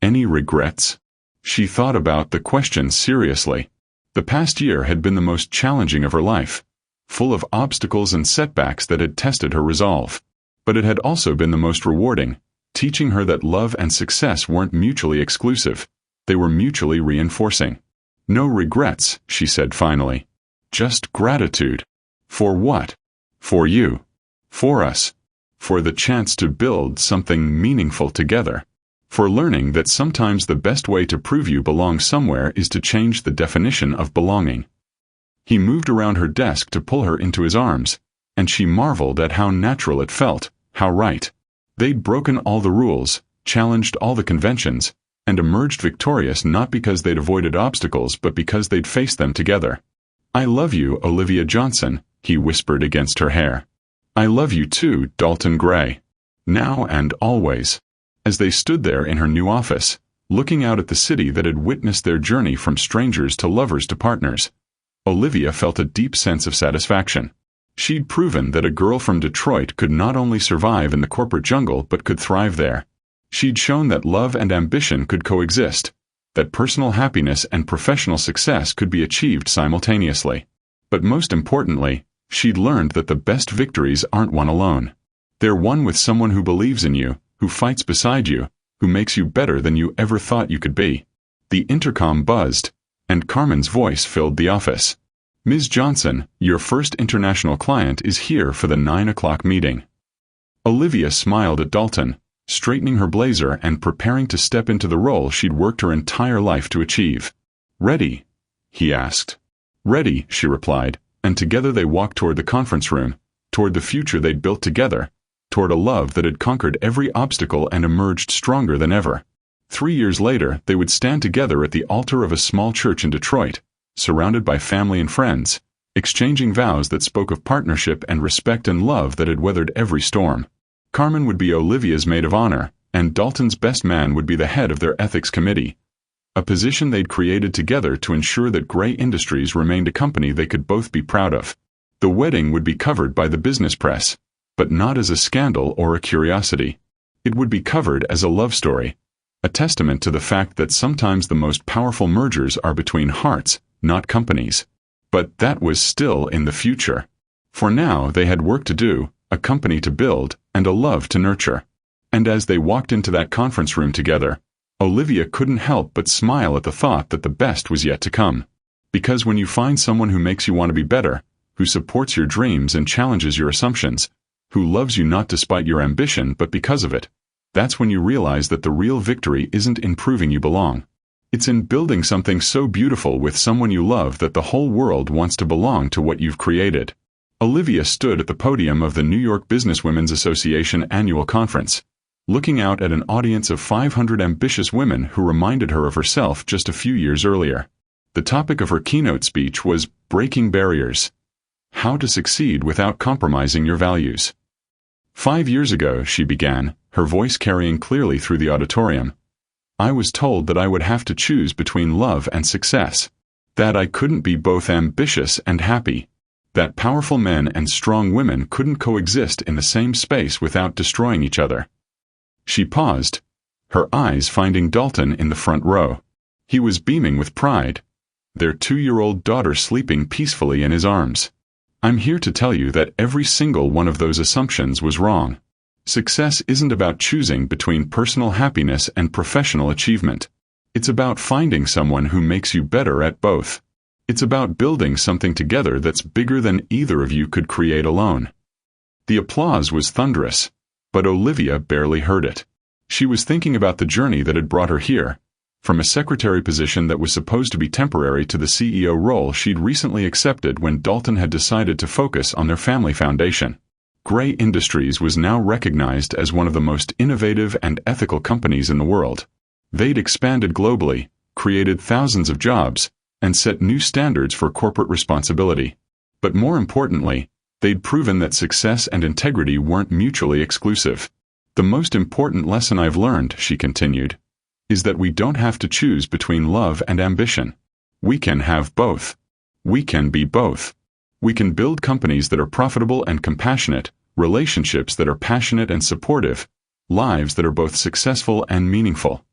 Any regrets?" She thought about the question seriously. The past year had been the most challenging of her life, full of obstacles and setbacks that had tested her resolve. But it had also been the most rewarding, teaching her that love and success weren't mutually exclusive. They were mutually reinforcing. "No regrets," she said finally. "Just gratitude." "For what?" "For you. For us. For the chance to build something meaningful together. For learning that sometimes the best way to prove you belong somewhere is to change the definition of belonging." He moved around her desk to pull her into his arms, and she marveled at how natural it felt, how right. They'd broken all the rules, challenged all the conventions, and emerged victorious not because they'd avoided obstacles but because they'd faced them together. "I love you, Olivia Johnson," he whispered against her hair. "I love you too, Dalton Grey. Now and always." As they stood there in her new office, looking out at the city that had witnessed their journey from strangers to lovers to partners, Olivia felt a deep sense of satisfaction. She'd proven that a girl from Detroit could not only survive in the corporate jungle but could thrive there. She'd shown that love and ambition could coexist, that personal happiness and professional success could be achieved simultaneously. But most importantly, she'd learned that the best victories aren't won alone. They're won with someone who believes in you, who fights beside you, who makes you better than you ever thought you could be. The intercom buzzed, and Carmen's voice filled the office. "Ms. Johnson, your first international client is here for the 9 o'clock meeting." Olivia smiled at Dalton, straightening her blazer and preparing to step into the role she'd worked her entire life to achieve. "Ready?" he asked. "Ready," she replied, and together they walked toward the conference room, toward the future they'd built together, toward a love that had conquered every obstacle and emerged stronger than ever. 3 years later, they would stand together at the altar of a small church in Detroit, surrounded by family and friends, exchanging vows that spoke of partnership and respect and love that had weathered every storm. Carmen would be Olivia's maid of honor, and Dalton's best man would be the head of their ethics committee, a position they'd created together to ensure that Grey Industries remained a company they could both be proud of. The wedding would be covered by the business press, but not as a scandal or a curiosity. It would be covered as a love story, a testament to the fact that sometimes the most powerful mergers are between hearts, not companies. But that was still in the future. For now they had work to do, a company to build, and a love to nurture. And as they walked into that conference room together, Olivia couldn't help but smile at the thought that the best was yet to come. Because when you find someone who makes you want to be better, who supports your dreams and challenges your assumptions, who loves you not despite your ambition but because of it, that's when you realize that the real victory isn't in proving you belong. It's in building something so beautiful with someone you love that the whole world wants to belong to what you've created. Olivia stood at the podium of the New York Businesswomen's Association annual conference, looking out at an audience of 500 ambitious women who reminded her of herself just a few years earlier. The topic of her keynote speech was breaking barriers. How to succeed without compromising your values. 5 years ago, she began, her voice carrying clearly through the auditorium, I was told that I would have to choose between love and success, that I couldn't be both ambitious and happy, that powerful men and strong women couldn't coexist in the same space without destroying each other. She paused, her eyes finding Dalton in the front row. He was beaming with pride, their 2-year-old daughter sleeping peacefully in his arms. I'm here to tell you that every single one of those assumptions was wrong. Success isn't about choosing between personal happiness and professional achievement. It's about finding someone who makes you better at both. It's about building something together that's bigger than either of you could create alone. The applause was thunderous, but Olivia barely heard it. She was thinking about the journey that had brought her here, from a secretary position that was supposed to be temporary to the CEO role she'd recently accepted when Dalton had decided to focus on their family foundation. Grey Industries was now recognized as one of the most innovative and ethical companies in the world. They'd expanded globally, created thousands of jobs, and set new standards for corporate responsibility. But more importantly, they'd proven that success and integrity weren't mutually exclusive. The most important lesson I've learned, she continued, is that we don't have to choose between love and ambition. We can have both. We can be both. We can build companies that are profitable and compassionate, relationships that are passionate and supportive, lives that are both successful and meaningful.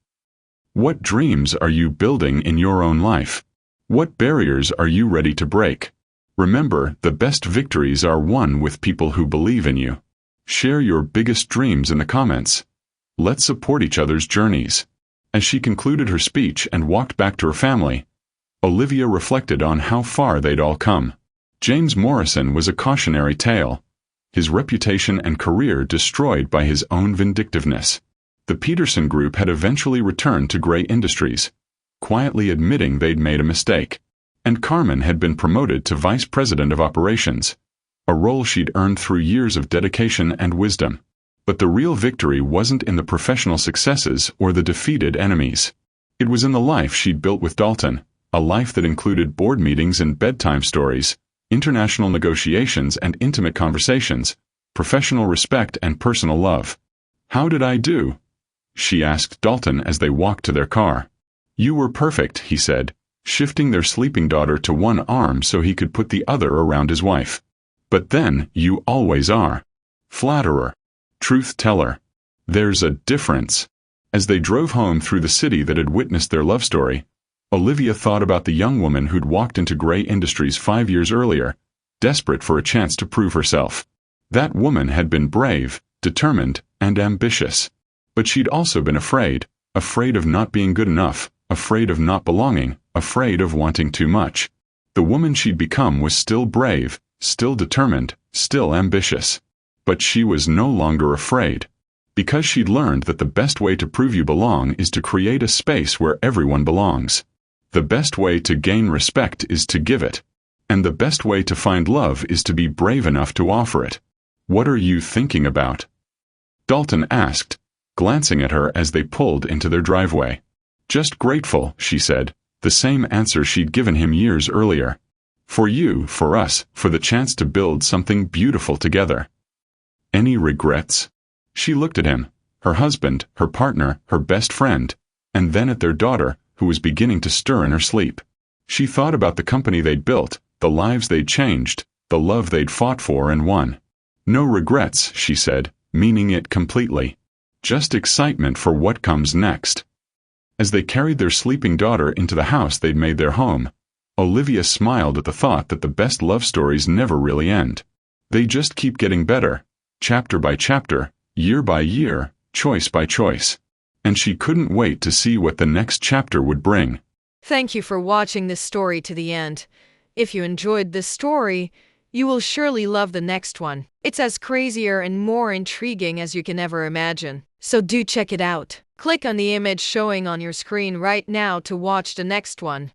What dreams are you building in your own life? What barriers are you ready to break? Remember, the best victories are won with people who believe in you. Share your biggest dreams in the comments. Let's support each other's journeys. As she concluded her speech and walked back to her family, Olivia reflected on how far they'd all come. James Morrison was a cautionary tale, his reputation and career destroyed by his own vindictiveness. The Peterson Group had eventually returned to Grey Industries, quietly admitting they'd made a mistake. And Carmen had been promoted to Vice President of Operations, a role she'd earned through years of dedication and wisdom. But the real victory wasn't in the professional successes or the defeated enemies. It was in the life she'd built with Dalton, a life that included board meetings and bedtime stories, international negotiations and intimate conversations, professional respect and personal love. "How did I do?" she asked Dalton as they walked to their car. "You were perfect," he said, shifting their sleeping daughter to one arm so he could put the other around his wife. "But then, you always are. Flatterer. Truth teller. There's a difference." As they drove home through the city that had witnessed their love story, Olivia thought about the young woman who'd walked into Grey Industries 5 years earlier, desperate for a chance to prove herself. That woman had been brave, determined, and ambitious. But she'd also been afraid of not being good enough, afraid of not belonging, afraid of wanting too much. The woman she'd become was still brave, still determined, still ambitious. But she was no longer afraid. Because she'd learned that the best way to prove you belong is to create a space where everyone belongs. The best way to gain respect is to give it. And the best way to find love is to be brave enough to offer it. "What are you thinking about?" Dalton asked, glancing at her as they pulled into their driveway. "Just grateful," she said, the same answer she'd given him years earlier. "For you, for us, for the chance to build something beautiful together." "Any regrets?" She looked at him, her husband, her partner, her best friend, and then at their daughter, who was beginning to stir in her sleep. She thought about the company they'd built, the lives they'd changed, the love they'd fought for and won. "No regrets," she said, meaning it completely. Just excitement for what comes next. As they carried their sleeping daughter into the house they'd made their home, Olivia smiled at the thought that the best love stories never really end. They just keep getting better, chapter by chapter, year by year, choice by choice. And she couldn't wait to see what the next chapter would bring. Thank you for watching this story to the end. If you enjoyed this story, you will surely love the next one. It's as crazier and more intriguing as you can ever imagine. So do check it out. Click on the image showing on your screen right now to watch the next one.